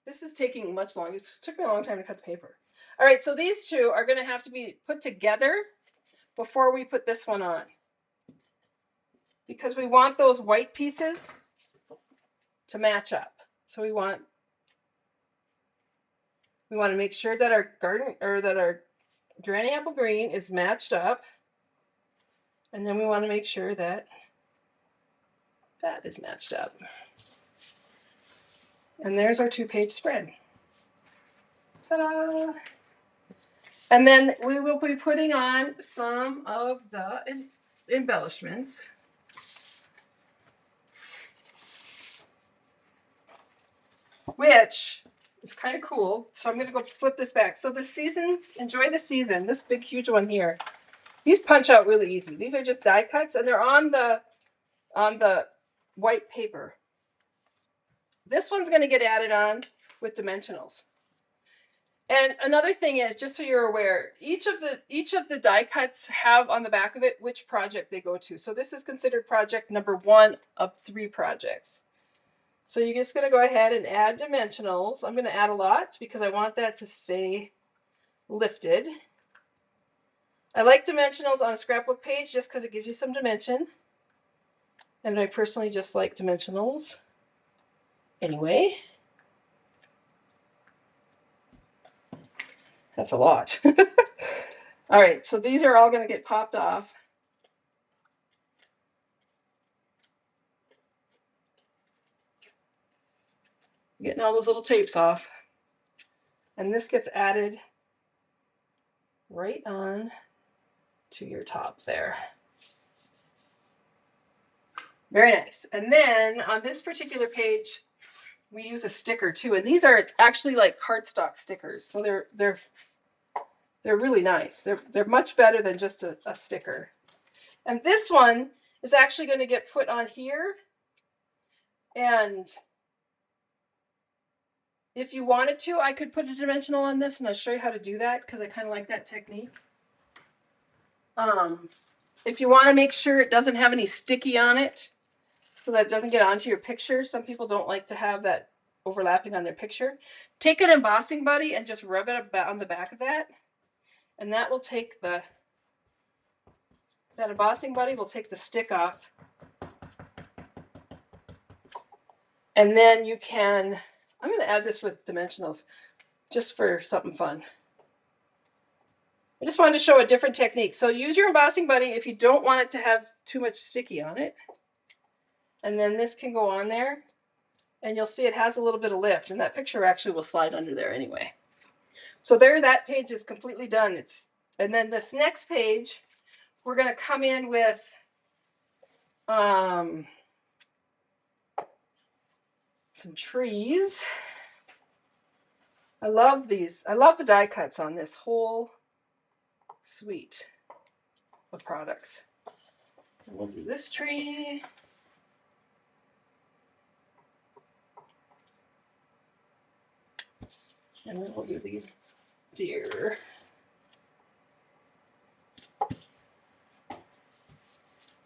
this is taking much longer. It took me a long time to cut the paper. All right, so these two are going to have to be put together before we put this one on, because we want those white pieces to match up. So we want to make sure that our garden, or that our granny apple green is matched up. And then we want to make sure that that is matched up. And there's our 2-page spread. Ta-da! And then we will be putting on some of the embellishments. Which is kind of cool. So I'm going to go flip this back. So the seasons, enjoy the season. This big, huge one here. These punch out really easy. These are just die cuts, and they're on the white paper. This one's going to get added on with dimensionals. And another thing is, just so you're aware, each of the die cuts have on the back of it which project they go to. So this is considered project number 1 of 3 projects. So you're just going to go ahead and add dimensionals. I'm going to add a lot because I want that to stay lifted. I like dimensionals on a scrapbook page just because it gives you some dimension. And I personally just like dimensionals anyway. That's a lot. All right, so these are all going to get popped off. Getting all those little tapes off. And this gets added right on to your top there. Very nice. And then on this particular page, we use a sticker too. And these are actually like cardstock stickers. So they're really nice. They're much better than just a sticker. And this one is actually going to get put on here. And if you wanted to, I could put a dimensional on this, and I'll show you how to do that because I kind of like that technique. If you want to make sure it doesn't have any sticky on it, so that it doesn't get onto your picture. Some people don't like to have that overlapping on their picture. Take an embossing buddy and just rub it on the back of that. And that will take that embossing buddy will take the stick off. And then you can, I'm going to add this with dimensionals just for something fun. I just wanted to show a different technique. So use your embossing buddy if you don't want it to have too much sticky on it. And then this can go on there. And you'll see it has a little bit of lift. And that picture actually will slide under there anyway. So there, that page is completely done. And then this next page, we're going to come in with some trees. I love these. I love the die cuts on this whole suite of products. And we'll do this tree. And then we'll do these deer.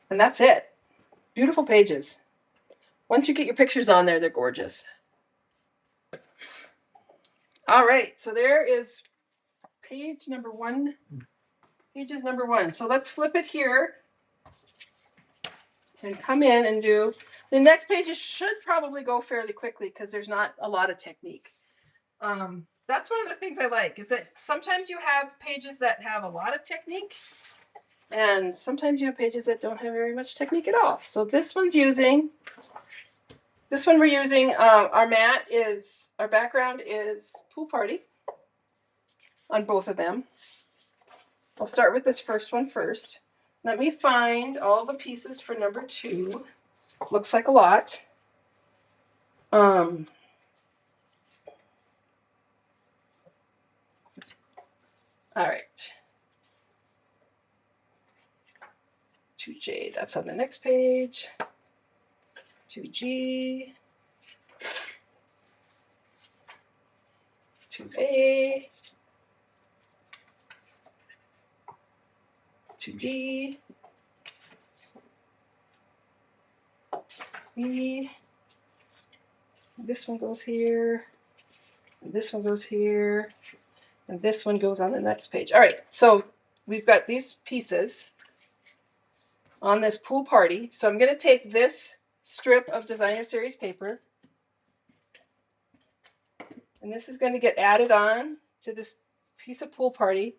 And that's it. Beautiful pages. Once you get your pictures on there, they're gorgeous. All right, so there is page number 1. Pages number 1. So let's flip it here. and come in and do the next pages. Should probably go fairly quickly because there's not a lot of technique. That's one of the things I like, is that sometimes you have pages that have a lot of technique, and sometimes you have pages that don't have very much technique at all. So this one we're using, our background is Pool Party on both of them. I'll start with this first one first. Let me find all the pieces for number 2. Looks like a lot. All right. 2J, that's on the next page. 2G. 2A. 2D. E. This one goes here. And this one goes here. And this one goes on the next page. All right, so we've got these pieces on this Pool Party. So I'm going to take this strip of Designer Series paper, and this is going to get added on to this piece of Pool Party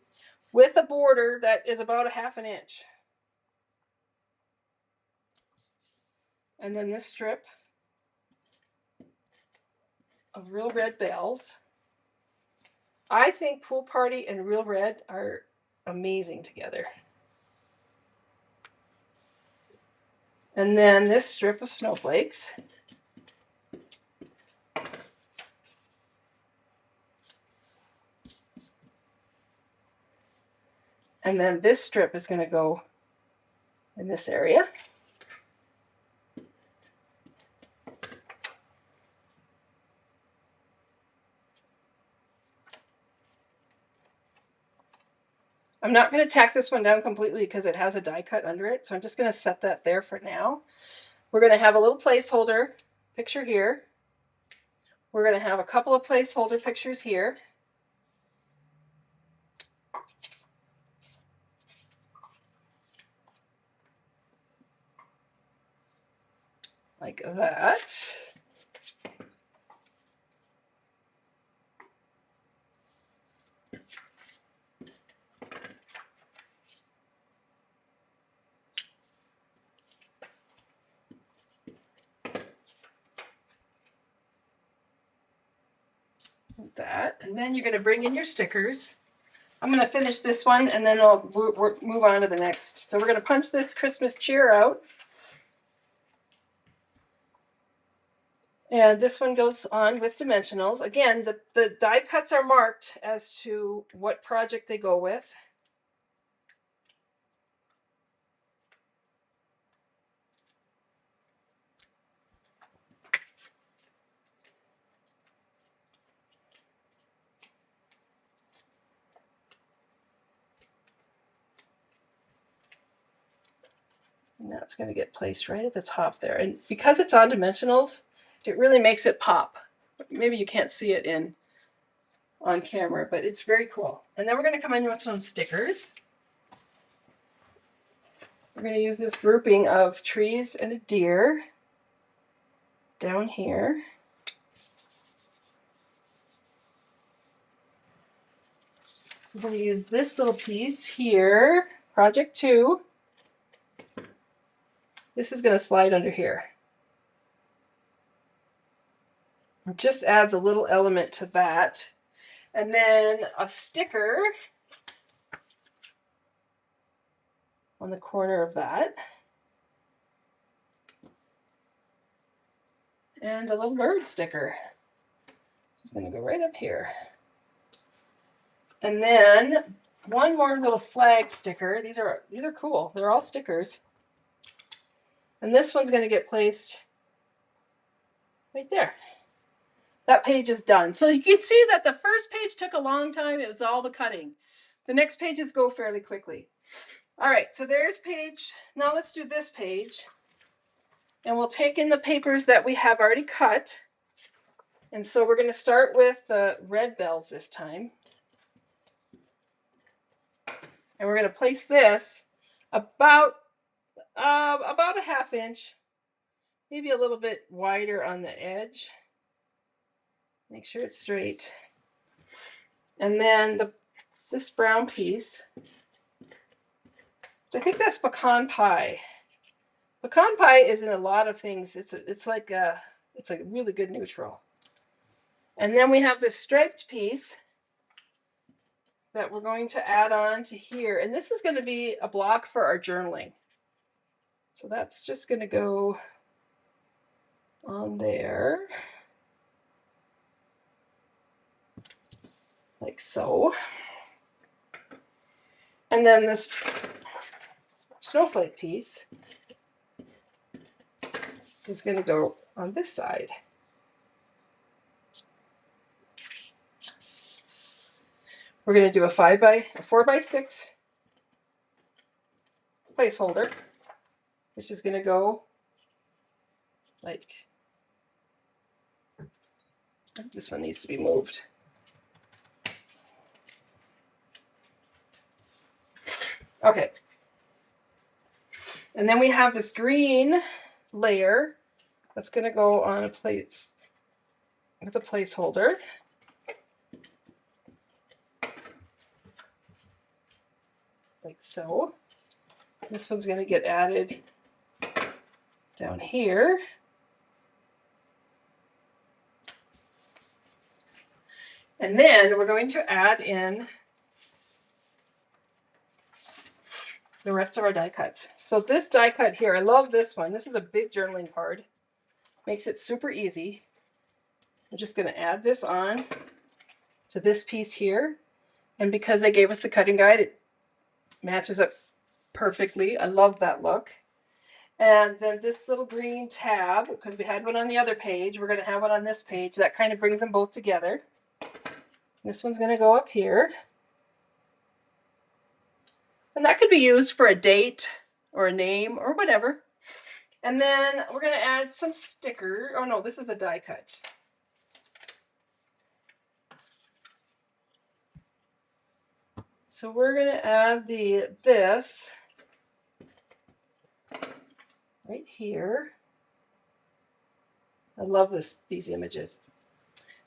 with a border that is about 1/2 inch. And then this strip of Real Red bells. I think Pool Party and Real Red are amazing together. And then this strip of snowflakes. And then this strip is going to go in this area. I'm not going to tack this one down completely because it has a die cut under it. So I'm just going to set that there for now. We're going to have a little placeholder picture here. We're going to have a couple of placeholder pictures here. Like that. Like that. And then you're going to bring in your stickers. I'm going to finish this one and then I'll move on to the next. So we're going to punch this Christmas cheer out. And this one goes on with dimensionals. Again, the die cuts are marked as to what project they go with. And that's going to get placed right at the top there. And because it's on dimensionals, it really makes it pop. Maybe you can't see it on camera, but it's very cool. And then we're going to come in with some stickers. We're going to use this grouping of trees and a deer down here. We're going to use this little piece here, Project 2. This is going to slide under here. It just adds a little element to that. And then a sticker on the corner of that. And a little bird sticker. Just going to go right up here. And then one more little flag sticker. These are cool. They're all stickers. And this one's going to get placed right there. That page is done. So you can see that the first page took a long time. It was all the cutting. The next pages go fairly quickly. All right, so there's page. Now let's do this page. And we'll take in the papers that we have already cut. And so we're going to start with the red bells this time. And we're going to place this about About a 1/2 inch, maybe a little bit wider on the edge. Make sure it's straight. And then this brown piece, I think that's pecan pie. Pecan pie is in a lot of things. It's like a really good neutral. And then we have this striped piece that we're going to add on to here. And this is going to be a block for our journaling. So that's just going to go on there. Like so. And then this snowflake piece is going to go on this side. We're going to do a 4x6 placeholder, which is going to go like, this one needs to be moved. Okay. And then we have this green layer that's going to go on a plate with a placeholder. Like so. This one's going to get added down here. And then we're going to add in the rest of our die cuts. So this die cut here, I love this one. This is a big journaling card. Makes it super easy. I'm just going to add this on to this piece here. And because they gave us the cutting guide, it matches up perfectly. I love that look. And then this little green tab, because we had one on the other page, we're going to have one on this page. That kind of brings them both together. This one's going to go up here. And that could be used for a date or a name or whatever. And then we're going to add some sticker. Oh no, this is a die cut. So we're going to add this right here. I love these images.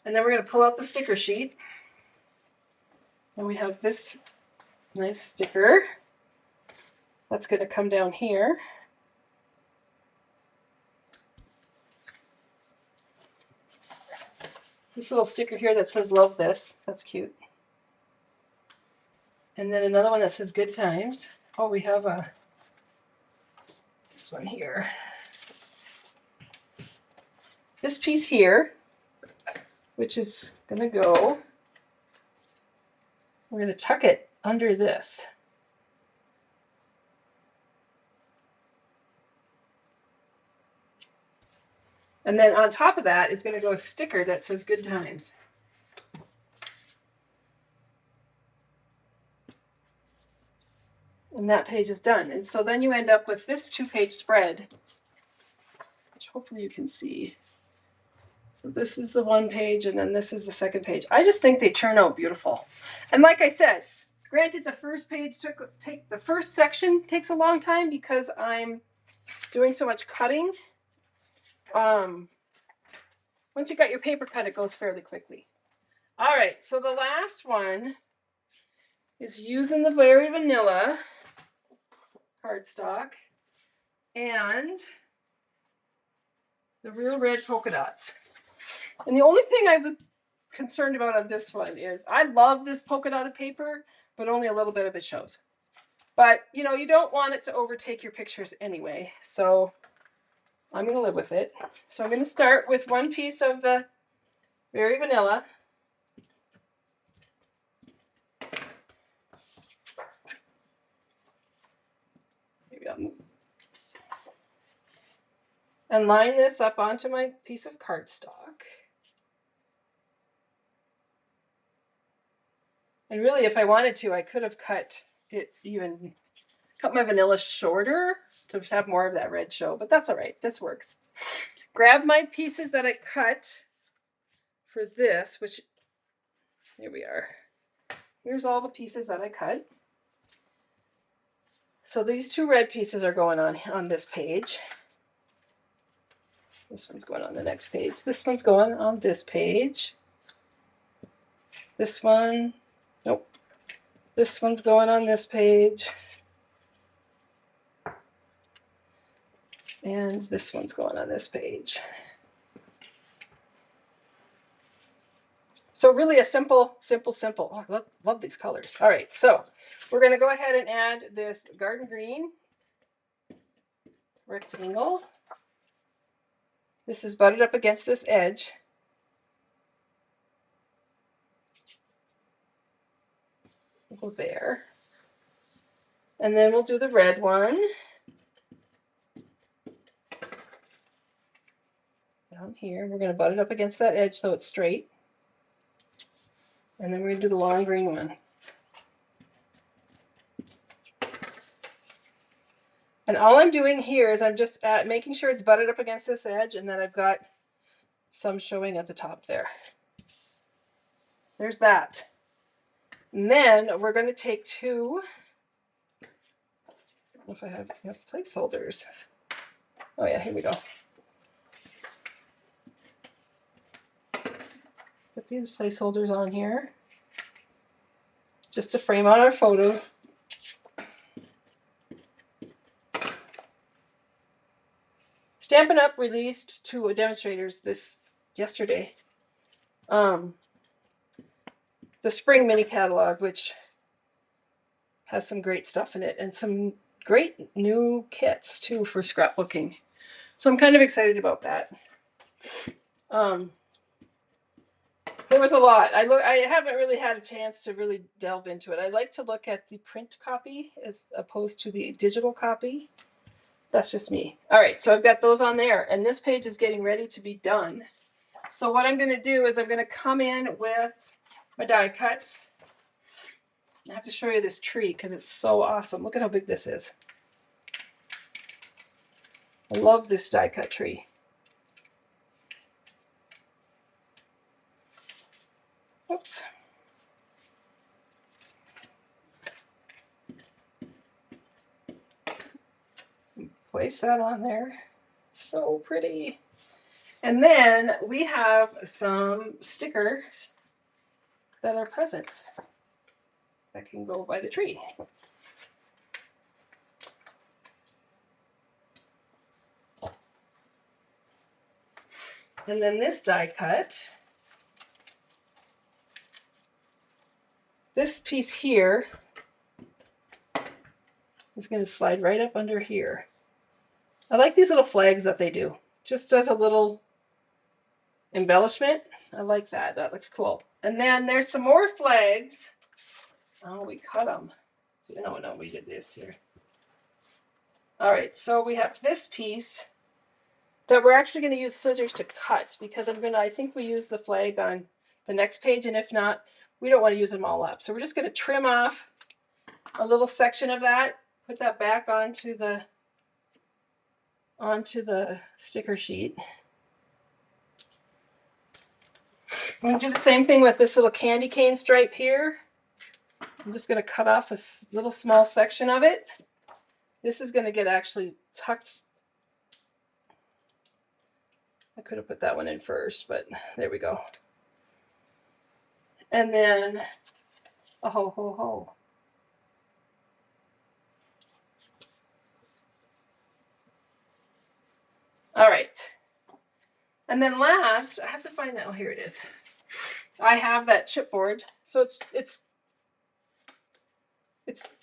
And then we're going to pull out the sticker sheet. And we have this nice sticker that's going to come down here. This little sticker here that says love this. That's cute. And then another one that says good times. Oh, we have this one here. This piece here, which is going to go, we're going to tuck it under this. And then on top of that is going to go a sticker that says good times. And that page is done. And so then you end up with this 2-page spread, which hopefully you can see. So this is the one page, and then this is the second page. I just think they turn out beautiful. And like I said, granted the first page the first section takes a long time because I'm doing so much cutting. Once you got your paper cut, it goes fairly quickly. All right, so the last one is using the Very Vanilla cardstock and the Real Red polka dots. And the only thing I was concerned about on this one is I love this polka dotted paper, but only a little bit of it shows. But, you know, you don't want it to overtake your pictures anyway, so I'm going to live with it. So I'm going to start with one piece of the Very Vanilla. Maybe I'll move. And line this up onto my piece of cardstock. And really, if I wanted to, I could have cut my vanilla shorter to have more of that red show, but that's all right. This works. Grab my pieces that I cut for this, which, here we are. Here's all the pieces that I cut. So these two red pieces are going on this page. This one's going on the next page. This one's going on this page. This one, nope. This one's going on this page. And this one's going on this page. So really a simple. Oh, I love these colors. All right, so we're going to go ahead and add this garden green rectangle. This is butted up against this edge. We'll go there. And then we'll do the red one. Down here, we're going to butt it up against that edge so it's straight. And then we're going to do the long green one. And all I'm doing here is I'm just making sure it's butted up against this edge, and then I've got some showing at the top there. There's that. And then we're going to take two, I don't know if I have enough placeholders. Oh yeah, here we go. Put these placeholders on here just to frame out our photo. Stampin' Up! Released to demonstrators yesterday the spring mini catalog, which has some great stuff in it and some great new kits too for scrapbooking. So I'm kind of excited about that. There was a lot. I haven't really had a chance to really delve into it. I like to look at the print copy as opposed to the digital copy. That's just me. All right, so I've got those on there, and this page is getting ready to be done. So what I'm going to do is I'm going to come in with my die cuts. I have to show you this tree because it's so awesome. Look at how big this is. I love this die cut tree. Oops. Place that on there. So pretty. And then we have some stickers that are presents that can go by the tree. And then this die cut, this piece here is going to slide right up under here. I like these little flags that they do, just as a little embellishment. I like that. That looks cool. And then there's some more flags. Oh, we cut them. No, we did this here. All right, so we have this piece that we're actually going to use scissors to cut because I think we use the flag on the next page, and if not, we don't want to use them all up. So we're just going to trim off a little section of that, put that back onto the sticker sheet. I'm going to do the same thing with this little candy cane stripe here. I'm just going to cut off a little small section of it. This is going to get actually tucked. I could have put that one in first, but there we go. And then a ho, ho, ho. All right. And then last, I have to find that. Oh, here it is. I have that chipboard. So it's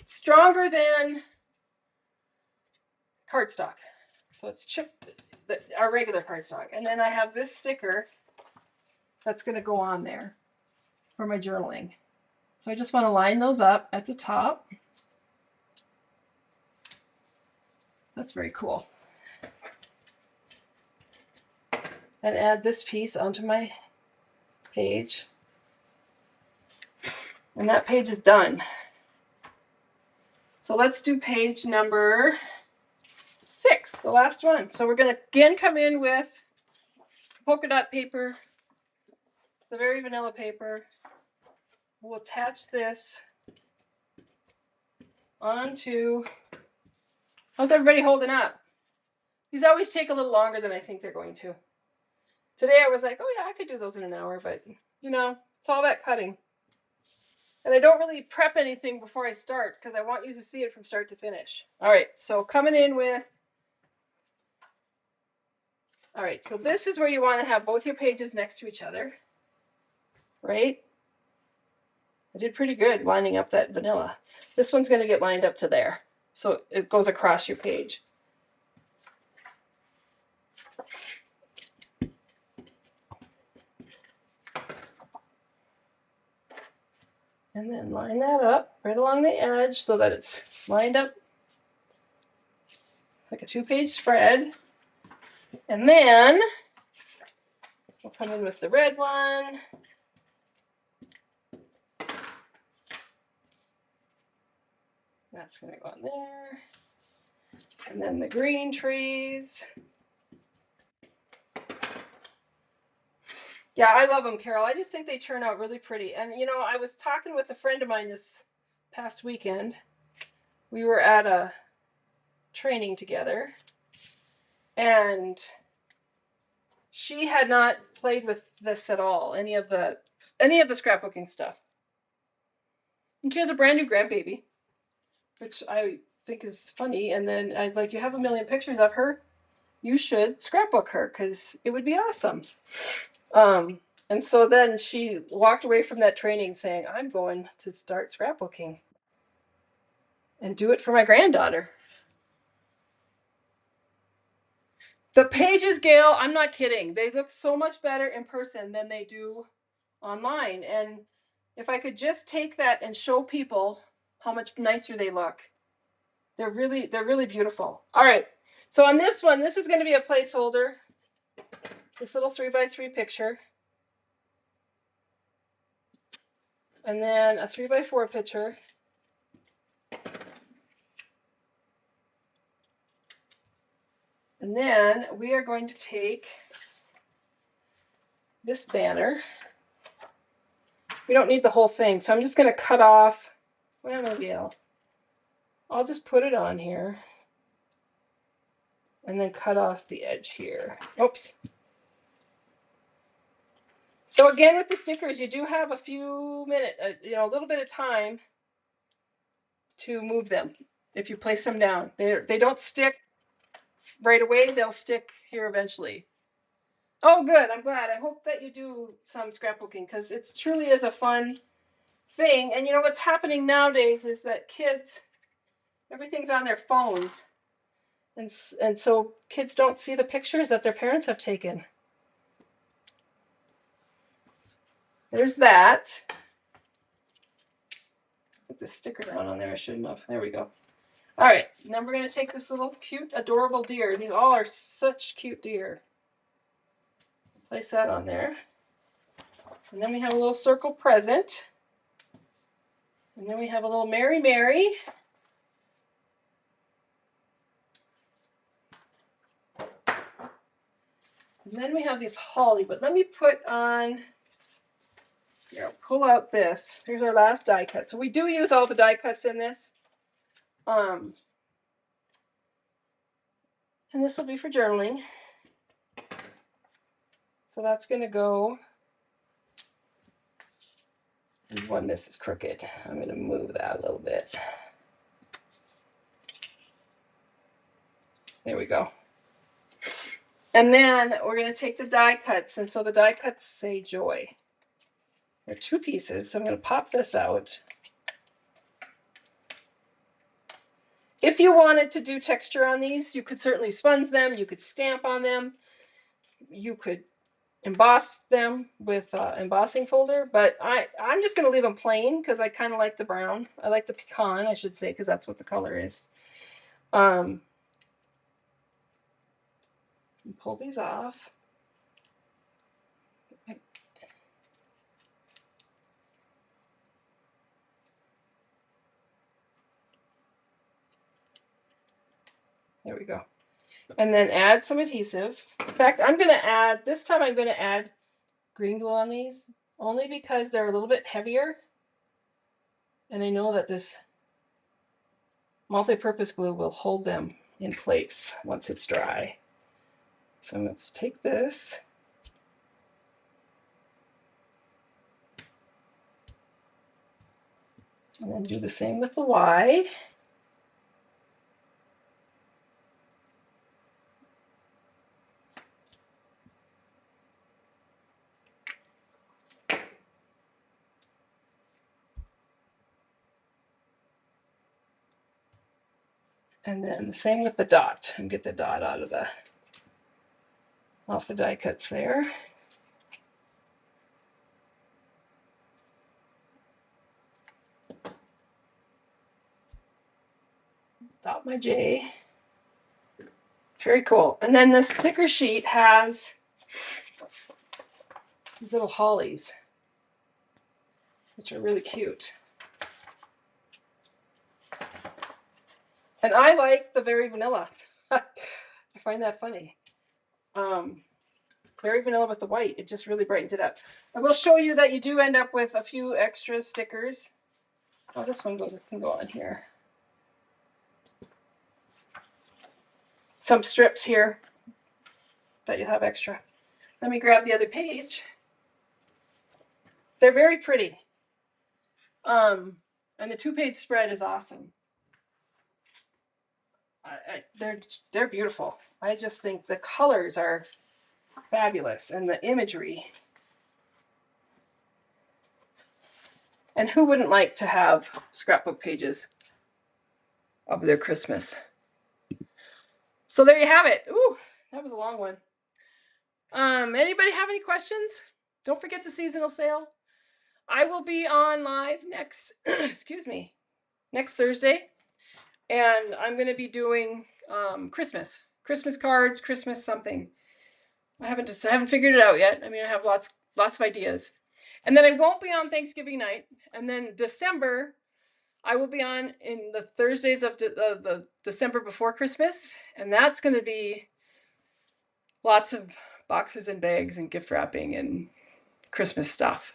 stronger than cardstock. So it's our regular cardstock. And then I have this sticker that's going to go on there for my journaling. So I just want to line those up at the top. That's very cool. And add this piece onto my page. And that page is done. So let's do page number 6, the last one. So we're going to again come in with polka dot paper, the very vanilla paper. We'll attach this onto How's everybody holding up? These always take a little longer than I think they're going to. Today I was like, oh yeah, I could do those in an hour, but you know, it's all that cutting. And I don't really prep anything before I start because I want you to see it from start to finish. All right, so coming in with, all right, so this is where you want to have both your pages next to each other, right? I did pretty good lining up that vanilla. This one's going to get lined up to there. So it goes across your page. And then line that up right along the edge so that it's lined up like a 2-page spread. And then we'll come in with the red one. That's going to go on there. And then the green trees. Yeah, I love them, Carol. I just think they turn out really pretty. And, you know, I was talking with a friend of mine this past weekend. We were at a training together. And she had not played with this at all, any of the scrapbooking stuff. And she has a brand new grandbaby, which I think is funny. And then I was like, you have a million pictures of her. You should scrapbook her because it would be awesome. And so then she walked away from that training saying, I'm going to start scrapbooking and do it for my granddaughter. The pages, Gail, I'm not kidding. They look so much better in person than they do online. And if I could just take that and show people how much nicer they look. They're really beautiful. All right. So on this one, this is going to be a placeholder. This little 3x3 picture. And then a 3x4 picture. And then we are going to take this banner. We don't need the whole thing, so I'm just going to cut off. Well, maybe I'll just put it on here. And then cut off the edge here. Oops. So again, with the stickers, you do have a few minutes, a little bit of time to move them if you place them down. They don't stick right away. They'll stick here eventually. Oh, good. I'm glad. I hope that you do some scrapbooking because it truly is a fun thing. And you know what's happening nowadays is that kids, everything's on their phones. And so kids don't see the pictures that their parents have taken. There's that. Put the sticker down on there. I shouldn't have. There we go. All right. Now we're going to take this little cute, adorable deer. These all are such cute deer. Place that on there. And then we have a little circle present. And then we have a little Mary Mary. And then we have these holly, but let me put on, here, I'll pull out this. Here's our last die cut. So we do use all the die cuts in this. And this will be for journaling. So that's going to go, when this is crooked, I'm going to move that a little bit. There we go. And then we're going to take the die cuts. And so the die cuts say joy. They're 2 pieces. So I'm going to pop this out. If you wanted to do texture on these, you could certainly sponge them. You could stamp on them. You could emboss them with embossing folder. But I'm just going to leave them plain because I kind of like the brown. I like the pecan, I should say, because that's what the color is. Pull these off. There we go. And then add some adhesive. In fact, this time I'm going to add green glue on these, only because they're a little bit heavier. And I know that this multi-purpose glue will hold them in place once it's dry. So I'm going to take this. And then do the same with the Y. And then the same with the dot, and get the dot out of off the die cuts there. Dot my J. It's very cool. And then the sticker sheet has these little hollies, which are really cute. And I like the Very Vanilla. I find that funny. Very vanilla with the white. It just really brightens it up. I will show you that you do end up with a few extra stickers. Oh, this one can go on here. Some strips here that you'll have extra. Let me grab the other page. They're very pretty. And the 2-page spread is awesome. They're beautiful. I just think the colors are fabulous, and the imagery. And who wouldn't like to have scrapbook pages of their Christmas? So there you have it. Ooh, that was a long one. Anybody have any questions? Don't forget the seasonal sale. I will be on live next, excuse me, next Thursday. And I'm going to be doing Christmas cards, Christmas something. I haven't figured it out yet. I mean, I have lots of ideas. And then I won't be on Thanksgiving night. And then December, I will be on in the Thursdays of the December before Christmas. And that's going to be lots of boxes and bags and gift wrapping and Christmas stuff.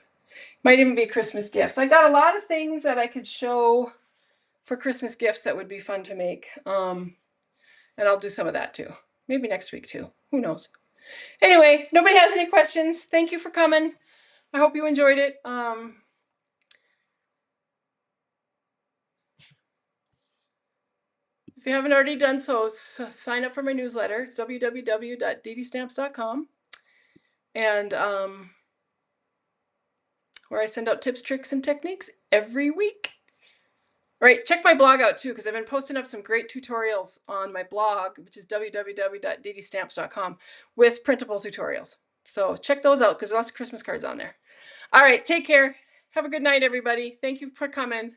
Might even be Christmas gifts. I got a lot of things that I could show for Christmas gifts that would be fun to make. And I'll do some of that too. Maybe next week too. Who knows? Anyway, if nobody has any questions, thank you for coming. I hope you enjoyed it. If you haven't already done so, sign up for my newsletter. It's www.ddsstamps.com. And where I send out tips, tricks, and techniques every week. All right, check my blog out too, because I've been posting up some great tutorials on my blog, which is www.ddsstamps.com, with printable tutorials. So check those out, because there's lots of Christmas cards on there. All right, take care. Have a good night, everybody. Thank you for coming.